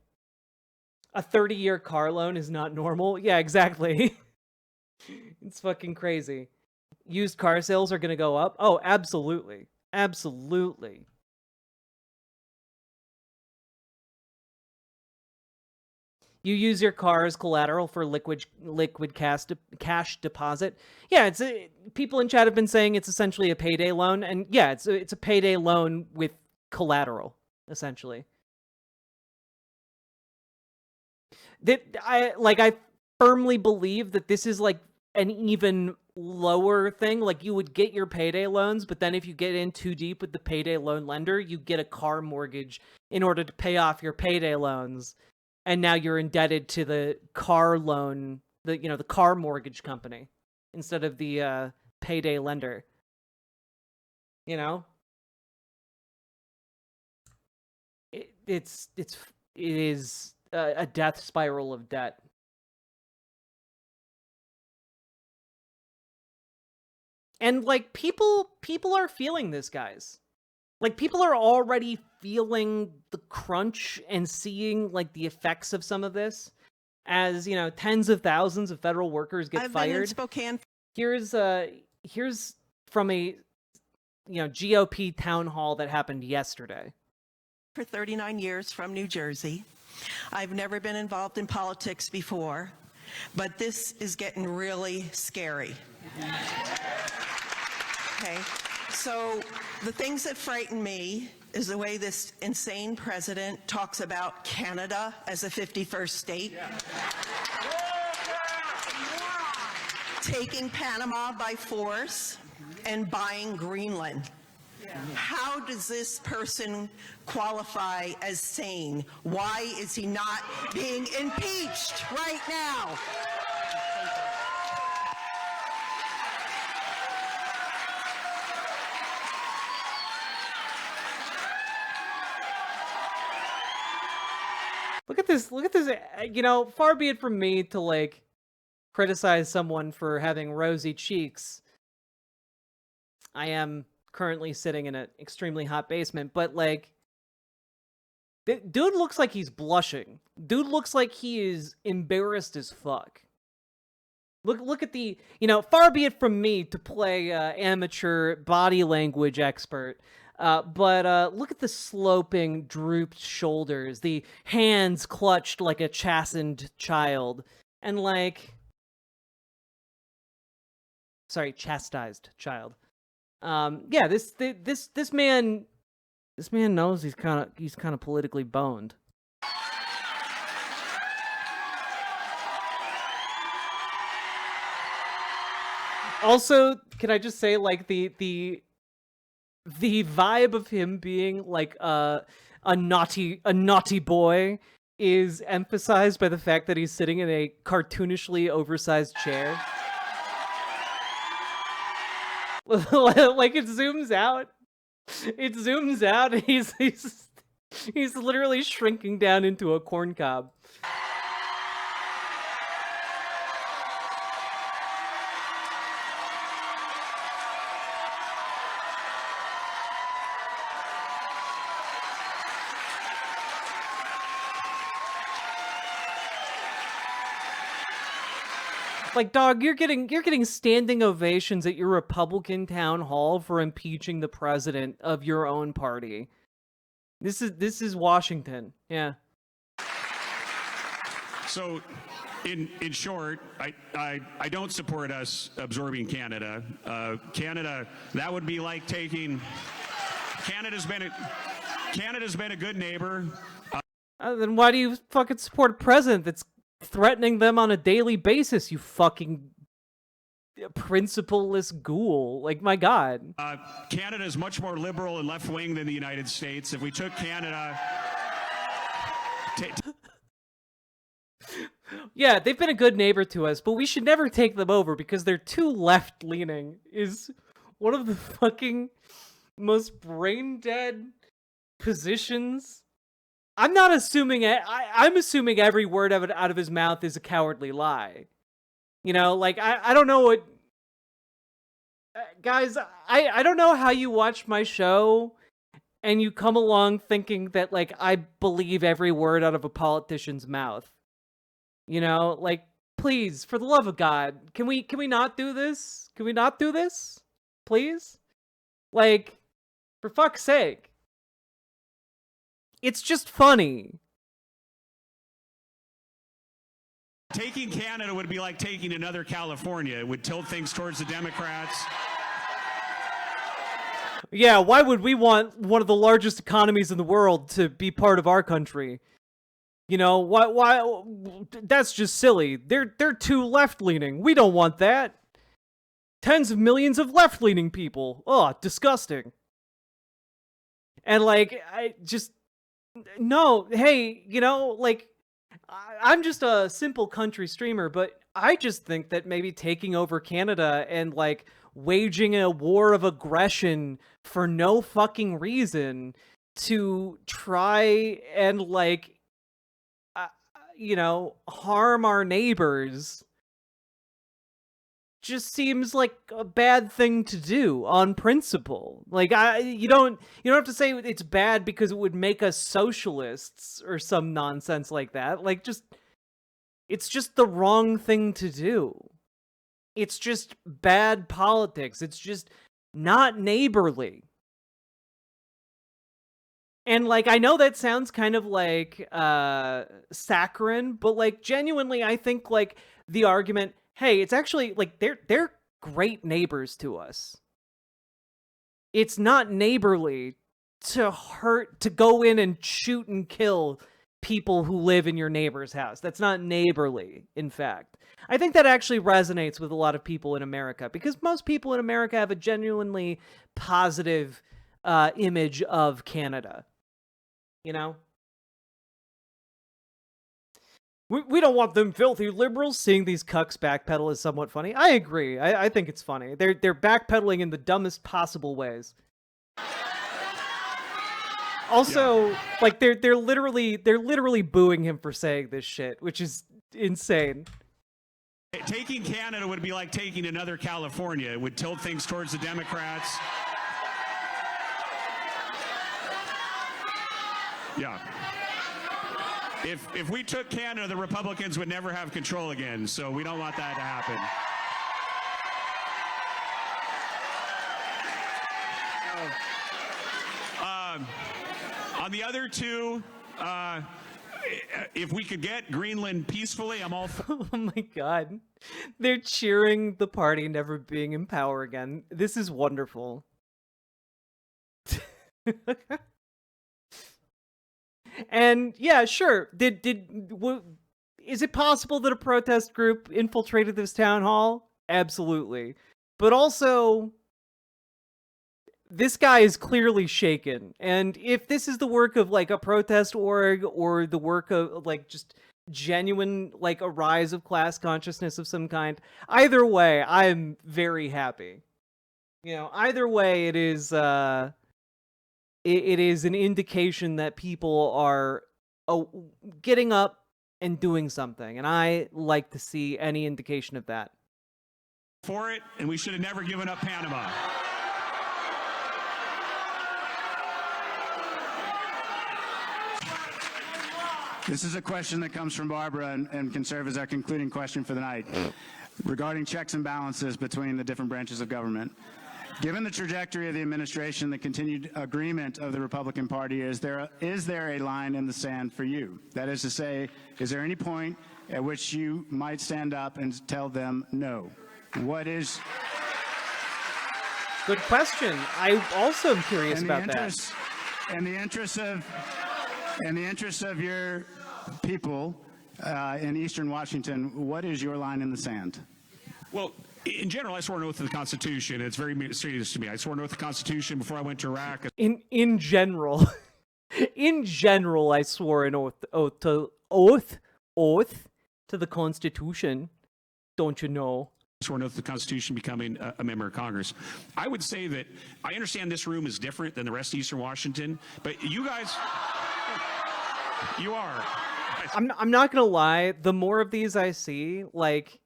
A 30-year car loan is not normal. Yeah, exactly. It's fucking crazy. Used car sales are going to go up? Oh, absolutely. Absolutely. You use your car as collateral for liquid cash deposit. Yeah, people in chat have been saying it's essentially a payday loan, and yeah, it's a payday loan with collateral, essentially. I firmly believe that this is like an even lower thing. Like, you would get your payday loans, but then if you get in too deep with the payday loan lender, you get a car mortgage in order to pay off your payday loans. And now you're indebted to the car loan, the car mortgage company instead of the payday lender. You know? It is a death spiral of debt. And like people are feeling this, guys. Like, people are already feeling the crunch and seeing like the effects of some of this, as tens of thousands of federal workers get I've fired. been in Spokane. Here's from a GOP town hall that happened yesterday. For 39 years from New Jersey. I've never been involved in politics before, but this is getting really scary. Okay, so the things that frighten me is the way this insane president talks about Canada as a 51st state. Taking Panama by force and buying Greenland. How does this person qualify as sane? Why is he not being impeached right now? Look at this. Far be it from me to like criticize someone for having rosy cheeks. I am currently sitting in an extremely hot basement, but like, dude looks like he's blushing. Dude looks like he is embarrassed as fuck. Look at the, far be it from me to play amateur body language expert, but look at the sloping, drooped shoulders, the hands clutched like a chastened child, and chastised child. Yeah, this man knows he's kind of politically boned. Also, can I just say, like, the vibe of him being like a naughty boy is emphasized by the fact that he's sitting in a cartoonishly oversized chair. Like, it zooms out. And he's literally shrinking down into a corn cob. Like, dog, you're getting standing ovations at your Republican town hall for impeaching the president of your own party. This is Washington. Yeah. So, in short, I don't support us absorbing Canada. Canada, that would be like taking. Canada's been a good neighbor. Then why do you fucking support a president that's threatening them on a daily basis, you fucking principleless ghoul? Like, my God. Canada is much more liberal and left-wing than the United States. If we took Canada... Yeah, they've been a good neighbor to us, but we should never take them over because they're too left-leaning, is one of the fucking most brain-dead positions. I'm not assuming I'm assuming every word out of his mouth is a cowardly lie. Like, I don't know what... guys, I don't know how you watch my show and you come along thinking that, like, I believe every word out of a politician's mouth. Like, please, for the love of God, can we not do this? Can we not do this? Please? Like, for fuck's sake. It's just funny. Taking Canada would be like taking another California. It would tilt things towards the Democrats. Yeah, why would we want one of the largest economies in the world to be part of our country? Why that's just silly. They're too left-leaning. We don't want that. tens of millions of left-leaning people. Oh, disgusting. And like, I just, no, hey, you know, like, I'm just a simple country streamer, but I just think that maybe taking over Canada and like waging a war of aggression for no fucking reason to try and like, you know, harm our neighbors just seems like a bad thing to do on principle. Like, you don't have to say it's bad because it would make us socialists or some nonsense like that. Like, it's just the wrong thing to do. It's just bad politics. It's just not neighborly. And like, I know that sounds kind of like saccharine, but like genuinely, I think like the argument, hey, it's actually like they're great neighbors to us. It's not neighborly to go in and shoot and kill people who live in your neighbor's house. That's not neighborly, in fact. I think that actually resonates with a lot of people in America, because most people in America have a genuinely positive image of Canada. You know? We don't want them filthy liberals. Seeing these cucks backpedal is somewhat funny. I agree. I think it's funny. They're backpedaling in the dumbest possible ways. Also, like they're literally booing him for saying this shit, which is insane. Taking Canada would be like taking another California. It would tilt things towards the Democrats. Yeah. If we took Canada, the Republicans would never have control again, so we don't want that to happen. On the other two, if we could get Greenland peacefully, I'm all for. Oh my god. They're cheering the party never being in power again. This is wonderful. And yeah, sure. Is it possible that a protest group infiltrated this town hall? Absolutely. But also, this guy is clearly shaken. And if this is the work of like a protest org or the work of like just genuine, like a rise of class consciousness of some kind, either way, I'm very happy. You know, either way, it is it is an indication that people are getting up and doing something, and I like to see any indication of that. For it, and we should have never given up Panama. This is a question that comes from Barbara and can serve as our concluding question for the night regarding checks and balances between the different branches of government. Given the trajectory of the administration, the continued agreement of the Republican Party, is there a line in the sand for you? That is to say, is there any point at which you might stand up and tell them no? What is... Good question. I also am curious about that. In the interest of your people in Eastern Washington, what is your line in the sand? Well, in general, I swore an oath to the Constitution. It's very serious to me. I swore an oath to the Constitution before I went to Iraq. In general, I swore an oath to the Constitution. Don't you know? I swore an oath to the Constitution becoming a member of Congress. I would say that I understand this room is different than the rest of Eastern Washington, but you guys, you are. I'm not gonna lie. The more of these I see, like,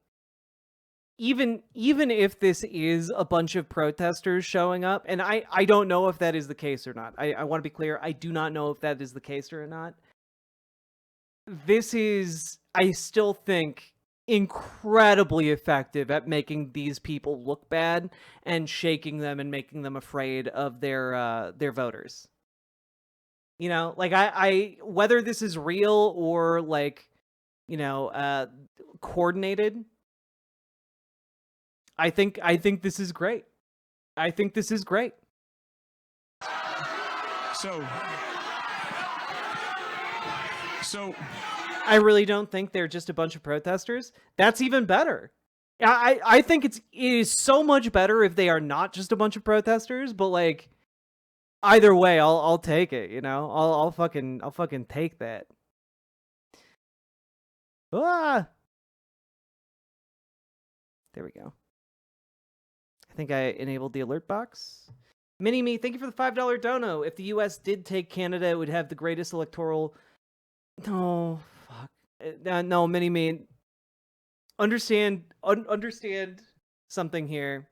even if this is a bunch of protesters showing up, and I don't know if that is the case or not. I want to be clear. I do not know if that is the case or not. This is, I still think, incredibly effective at making these people look bad and shaking them and making them afraid of their voters. You know, like I whether this is real or like, you know, coordinated, I think this is great. I think this is great. So I really don't think they're just a bunch of protesters. That's even better. I think it is so much better if they are not just a bunch of protesters, but like either way, I'll take it, you know? I'll fucking take that. Ah! There we go. I think I enabled the alert box. Mini-Me, thank you for the $5 dono. If the US did take Canada, it would have the greatest electoral... No, fuck. No, Mini-Me. Understand something here.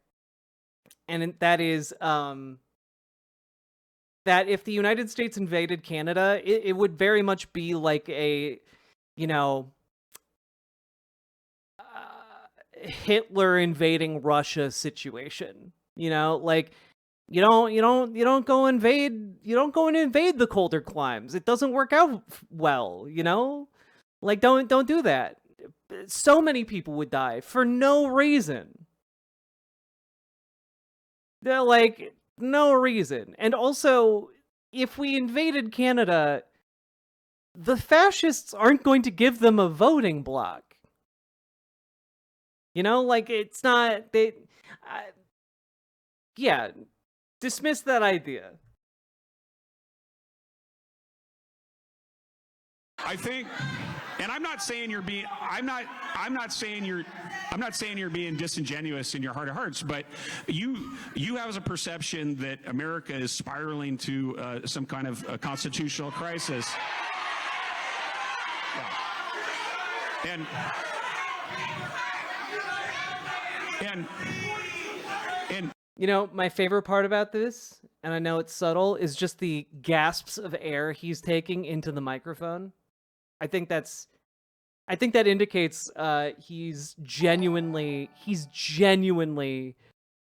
And that is, that if the United States invaded Canada, it would very much be like a, you know... Hitler invading Russia situation, you know, like you don't go and invade the colder climes. It doesn't work out well, you know, like don't do that. So many people would die for no reason. They're like no reason. And also, if we invaded Canada, the fascists aren't going to give them a voting bloc. You know, like, it's not, yeah, dismiss that idea. I think, and I'm not saying you're being, I'm not saying you're being disingenuous in your heart of hearts, but you have a perception that America is spiraling to some kind of a constitutional crisis. Yeah. And you know, my favorite part about this, and I know it's subtle, is just the gasps of air he's taking into the microphone. I think that indicates he's genuinely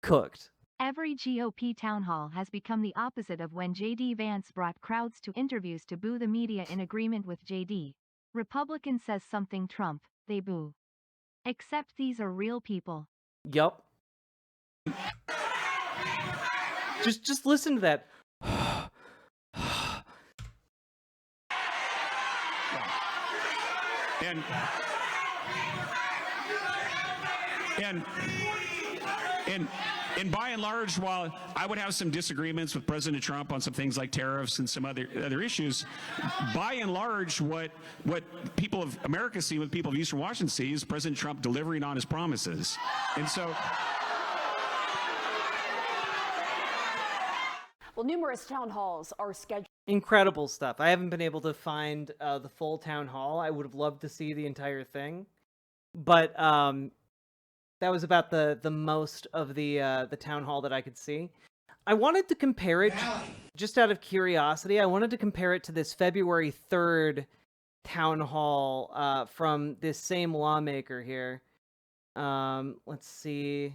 cooked. Every GOP town hall has become the opposite of when J.D. Vance brought crowds to interviews to boo the media in agreement with J.D. Republican says something Trump, they boo. Except these are real people. Yup. Just listen to that. And by and large, while I would have some disagreements with President Trump on some things like tariffs and some other issues, by and large, what people of America see, what people of Eastern Washington see, is President Trump delivering on his promises. And so... Well, numerous town halls are scheduled. Incredible stuff. I haven't been able to find the full town hall. I would have loved to see the entire thing, but that was about the most of the town hall that I could see. I wanted to compare it, just out of curiosity. I wanted to compare it to this February 3rd town hall from this same lawmaker here. Let's see.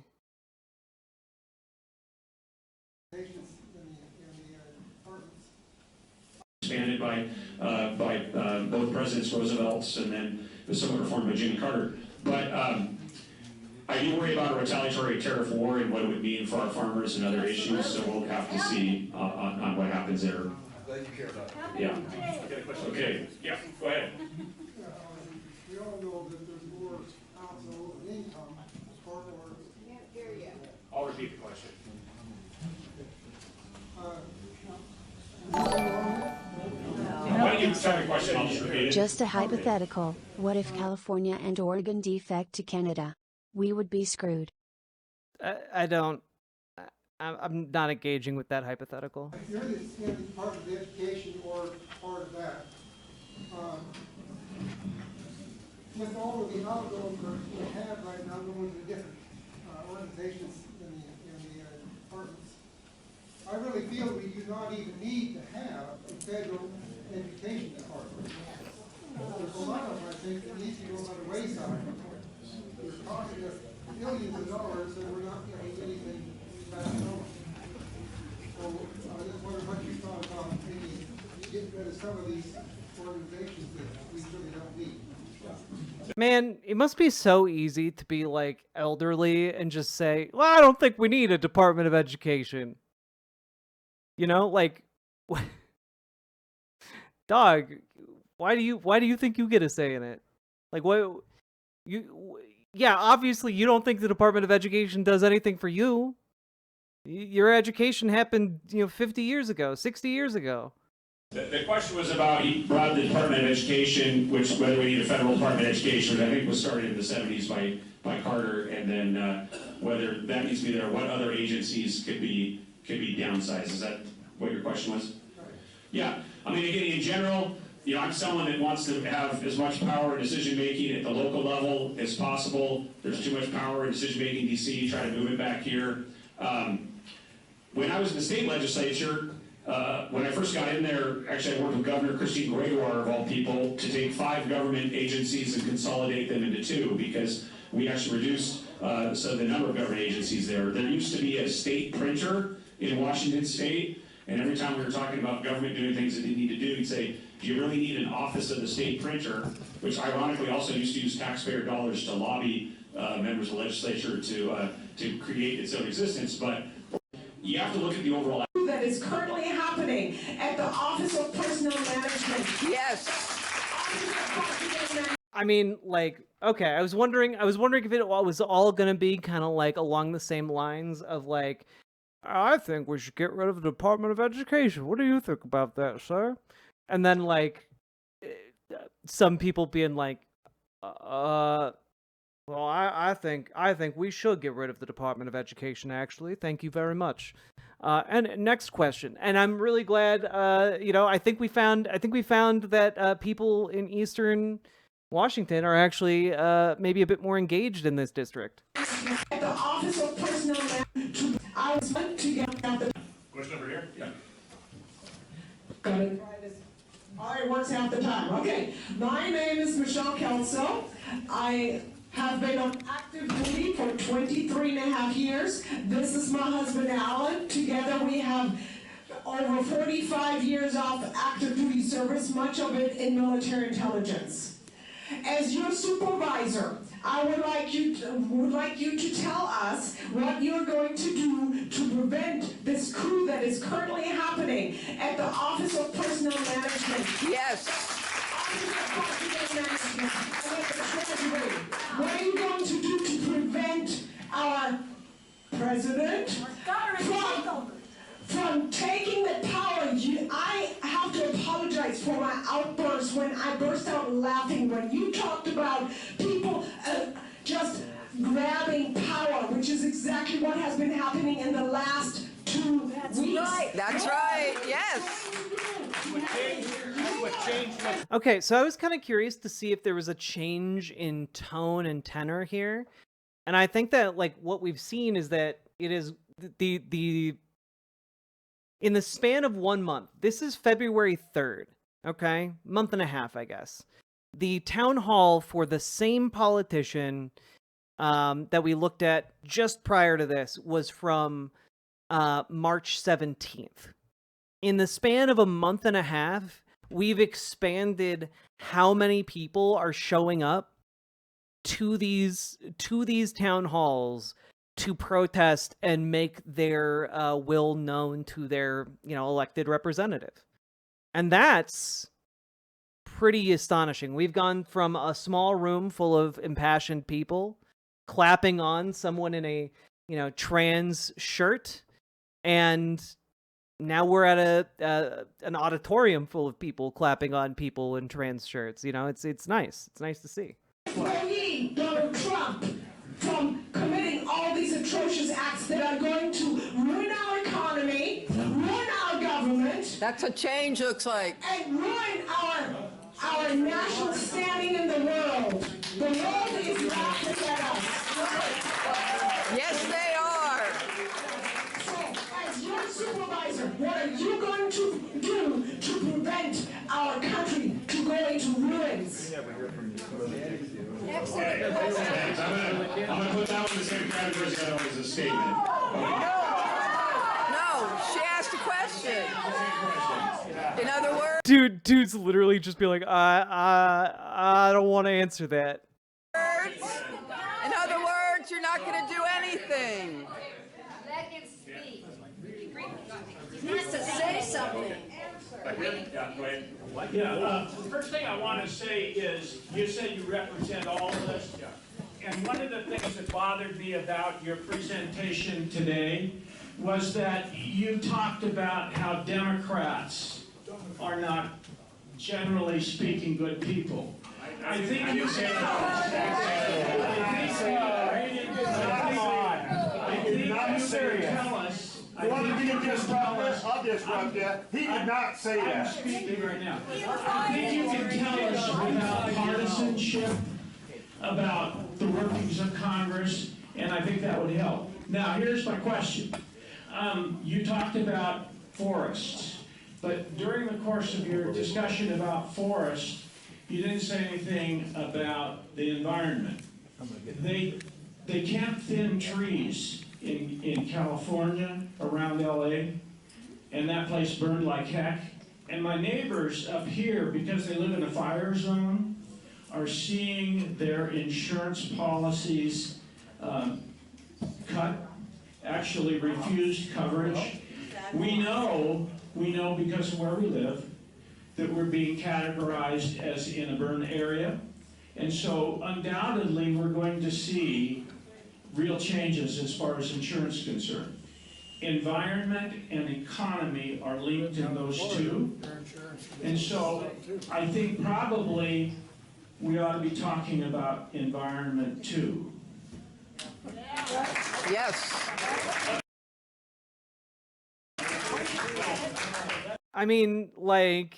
Expanded by both Presidents Roosevelt's and then was somewhat reformed by Jimmy Carter. But I do worry about a retaliatory tariff war and what it would mean for our farmers and other issues. So we'll have to see on what happens there. I'm glad you care about that. Yeah. Okay. Yeah. Go ahead. We all know that there's more household income for. I'll repeat the question. Just a hypothetical, what if California and Oregon defect to Canada? We would be screwed. I'm not engaging with that hypothetical. If you're in part of the education or part of that, with all of the outgoing we have right now going to different organizations in the departments, I really feel we do not even need to have a federal education department. There's a lot of them, I think, that needs to go by the wayside. They're costing us billions of dollars and we're not getting anything back home. So I just wonder what you thought about maybe getting rid of some of these organizations that we really don't need. Man, it must be so easy to be like elderly and just say, well, I don't think we need a Department of Education. You know, like, dog, why do you think you get a say in it? Like, what yeah, obviously you don't think the Department of Education does anything for you. Your education happened, 50 years ago, 60 years ago. The question was about, he brought the Department of Education, which whether we need a federal Department of Education, which I think was started in the 70s by Carter, and then whether that needs to be there, what other agencies could be downsized. Is that what your question was? Yeah, I mean, again, in general, I'm someone that wants to have as much power in decision-making at the local level as possible. There's too much power in decision-making in DC, try to move it back here. When I was in the state legislature, when I first got in there, actually I worked with Governor Christine Gregoire, of all people, to take 5 government agencies and consolidate them into 2, because we actually reduced the number of government agencies there. There used to be a state printer in Washington State, and every time we were talking about government doing things it didn't need to do, he'd say, do you really need an office of the state printer, which ironically also used to use taxpayer dollars to lobby members of the legislature to create its own existence. But you have to look at the overall. That is currently happening at the Office of Personnel Management. Yes. I mean, like, okay, I was wondering if it was all gonna be kind of like along the same lines of like, I think we should get rid of the Department of Education. What do you think about that, sir? And then like, some people being like, well, I think we should get rid of the Department of Education. Actually, thank you very much. And next question, and I'm really glad. I think we found that people in Eastern Washington are actually maybe a bit more engaged in this district. At the Office of Personnel Management, I was meant to get out the. Question over here? Yeah. Got it. All right, works half the time. Okay, my name is Michelle Kelso. I have been on active duty for 23 and a half years. This is my husband, Alan. Together we have over 45 years of active duty service, much of it in military intelligence. As your supervisor, I would like you to tell us what you're going to do to prevent this coup that is currently happening at the Office of Personnel Management. Yes. What are you going to do to prevent our president from taking the power? I have to apologize for my outburst when I burst out laughing when you talked about people just grabbing power, which is exactly what has been happening in the last 2 weeks. That's right, yes. Okay, so I was kind of curious to see if there was a change in tone and tenor here. And I think that like what we've seen is that it is the in the span of 1 month, this is February 3rd, okay? Month and a half, I guess. The town hall for the same politician that we looked at just prior to this was from March 17th. In the span of a month and a half, we've expanded how many people are showing up to these town halls to protest and make their will known to their elected representative. And that's pretty astonishing. We've gone from a small room full of impassioned people clapping on someone in a trans shirt, and now we're at an auditorium full of people clapping on people in trans shirts. It's nice. It's nice to see. Free Donald Trump from committing all these atrocious acts that are going to ruin our economy, ruin our government. That's what change looks like. And ruin our national standing in the world. The world is laughing at us. Yes, they are. So, as your supervisor, what are you going to do to prevent our country to go into ruins? Okay. I'm going to put that one in the same category as that was a statement. No, she asked a question. In other words, dude's literally just be like, I don't want to answer that. in other words, you're not going to do anything. Let him speak. He needs to say something. The first thing I want to say is, you said you represent all of us. And one of the things that bothered me about your presentation today was that you talked about how Democrats are not, generally speaking, good people. I think you said I'll disrupt you. He did not say that. I'm speaking right now. I think you can tell us without partisanship about the workings of Congress, and I think that would help. Now, here's my question. You talked about forests, but during the course of your discussion about forests, you didn't say anything about the environment. They can't thin trees in California, around LA, and that place burned like heck. And my neighbors up here, because they live in a fire zone, are seeing their insurance policies cut, actually refused coverage. We know because of where we live that we're being categorized as in a burn area. And so undoubtedly we're going to see real changes as far as insurance is concerned. Environment and economy are linked in those two. And so I think probably we ought to be talking about environment too. Yes. I mean, like,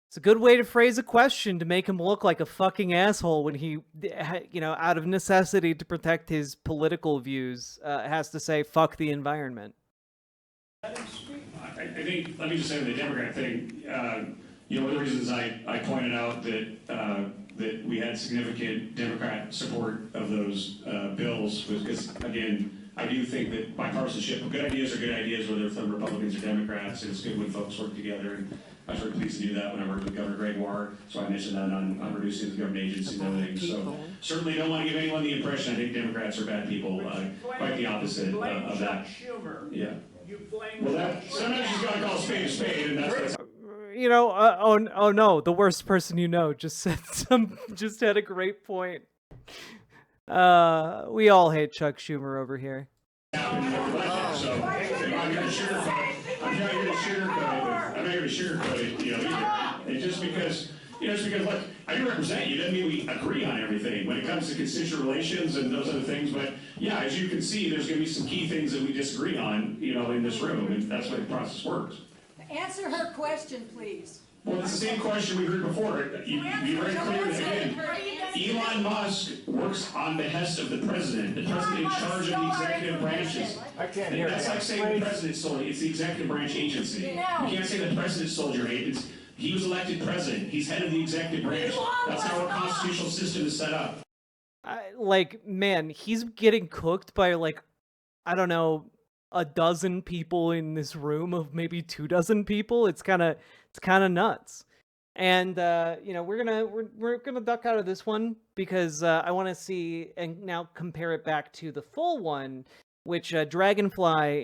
it's a good way to phrase a question to make him look like a fucking asshole when he, you know, out of necessity to protect his political views, has to say, fuck the environment. I think, let me just say the Democrat thing, you know, one of the reasons I pointed out that that we had significant Democrat support of those bills was because, again, I do think that bipartisanship, good ideas are good ideas, whether it's from Republicans or Democrats, and it's good when folks work together. And I was very pleased to do that when I worked with Governor Gregoire, so I mentioned that on reducing the government agency and other things. So certainly don't want to give anyone the impression I think Democrats are bad people. Quite the opposite of that. Yeah. Well, that, sometimes you got to call a spade, and that's what You know, oh no, the worst person you know just said just had a great point. We all hate Chuck Schumer over here. So I'm not here to sugarcoat it, you know, either. And just because, look, I do represent you, doesn't mean we agree on everything when it comes to constituent relations and those other things. But yeah, as you can see, there's going to be some key things that we disagree on, you know, in this room, and that's why the process works. Answer her question, please. Well, it's the same question we heard before. You be very clear again. Elon Musk works on behest of the president. The president in charge of the executive branches. I can't hear That's like saying the president stole it. It's the executive branch agency. You can't say the president stole your aid. He was elected president. He's head of the executive branch. That's how our constitutional system is set up. Like, man, he's getting cooked by, like, I don't know, a dozen people in this room of maybe 24 people. It's kind of nuts. And you know, we're gonna duck out of this one because I want to see and now compare it back to the full one, which Dragonfly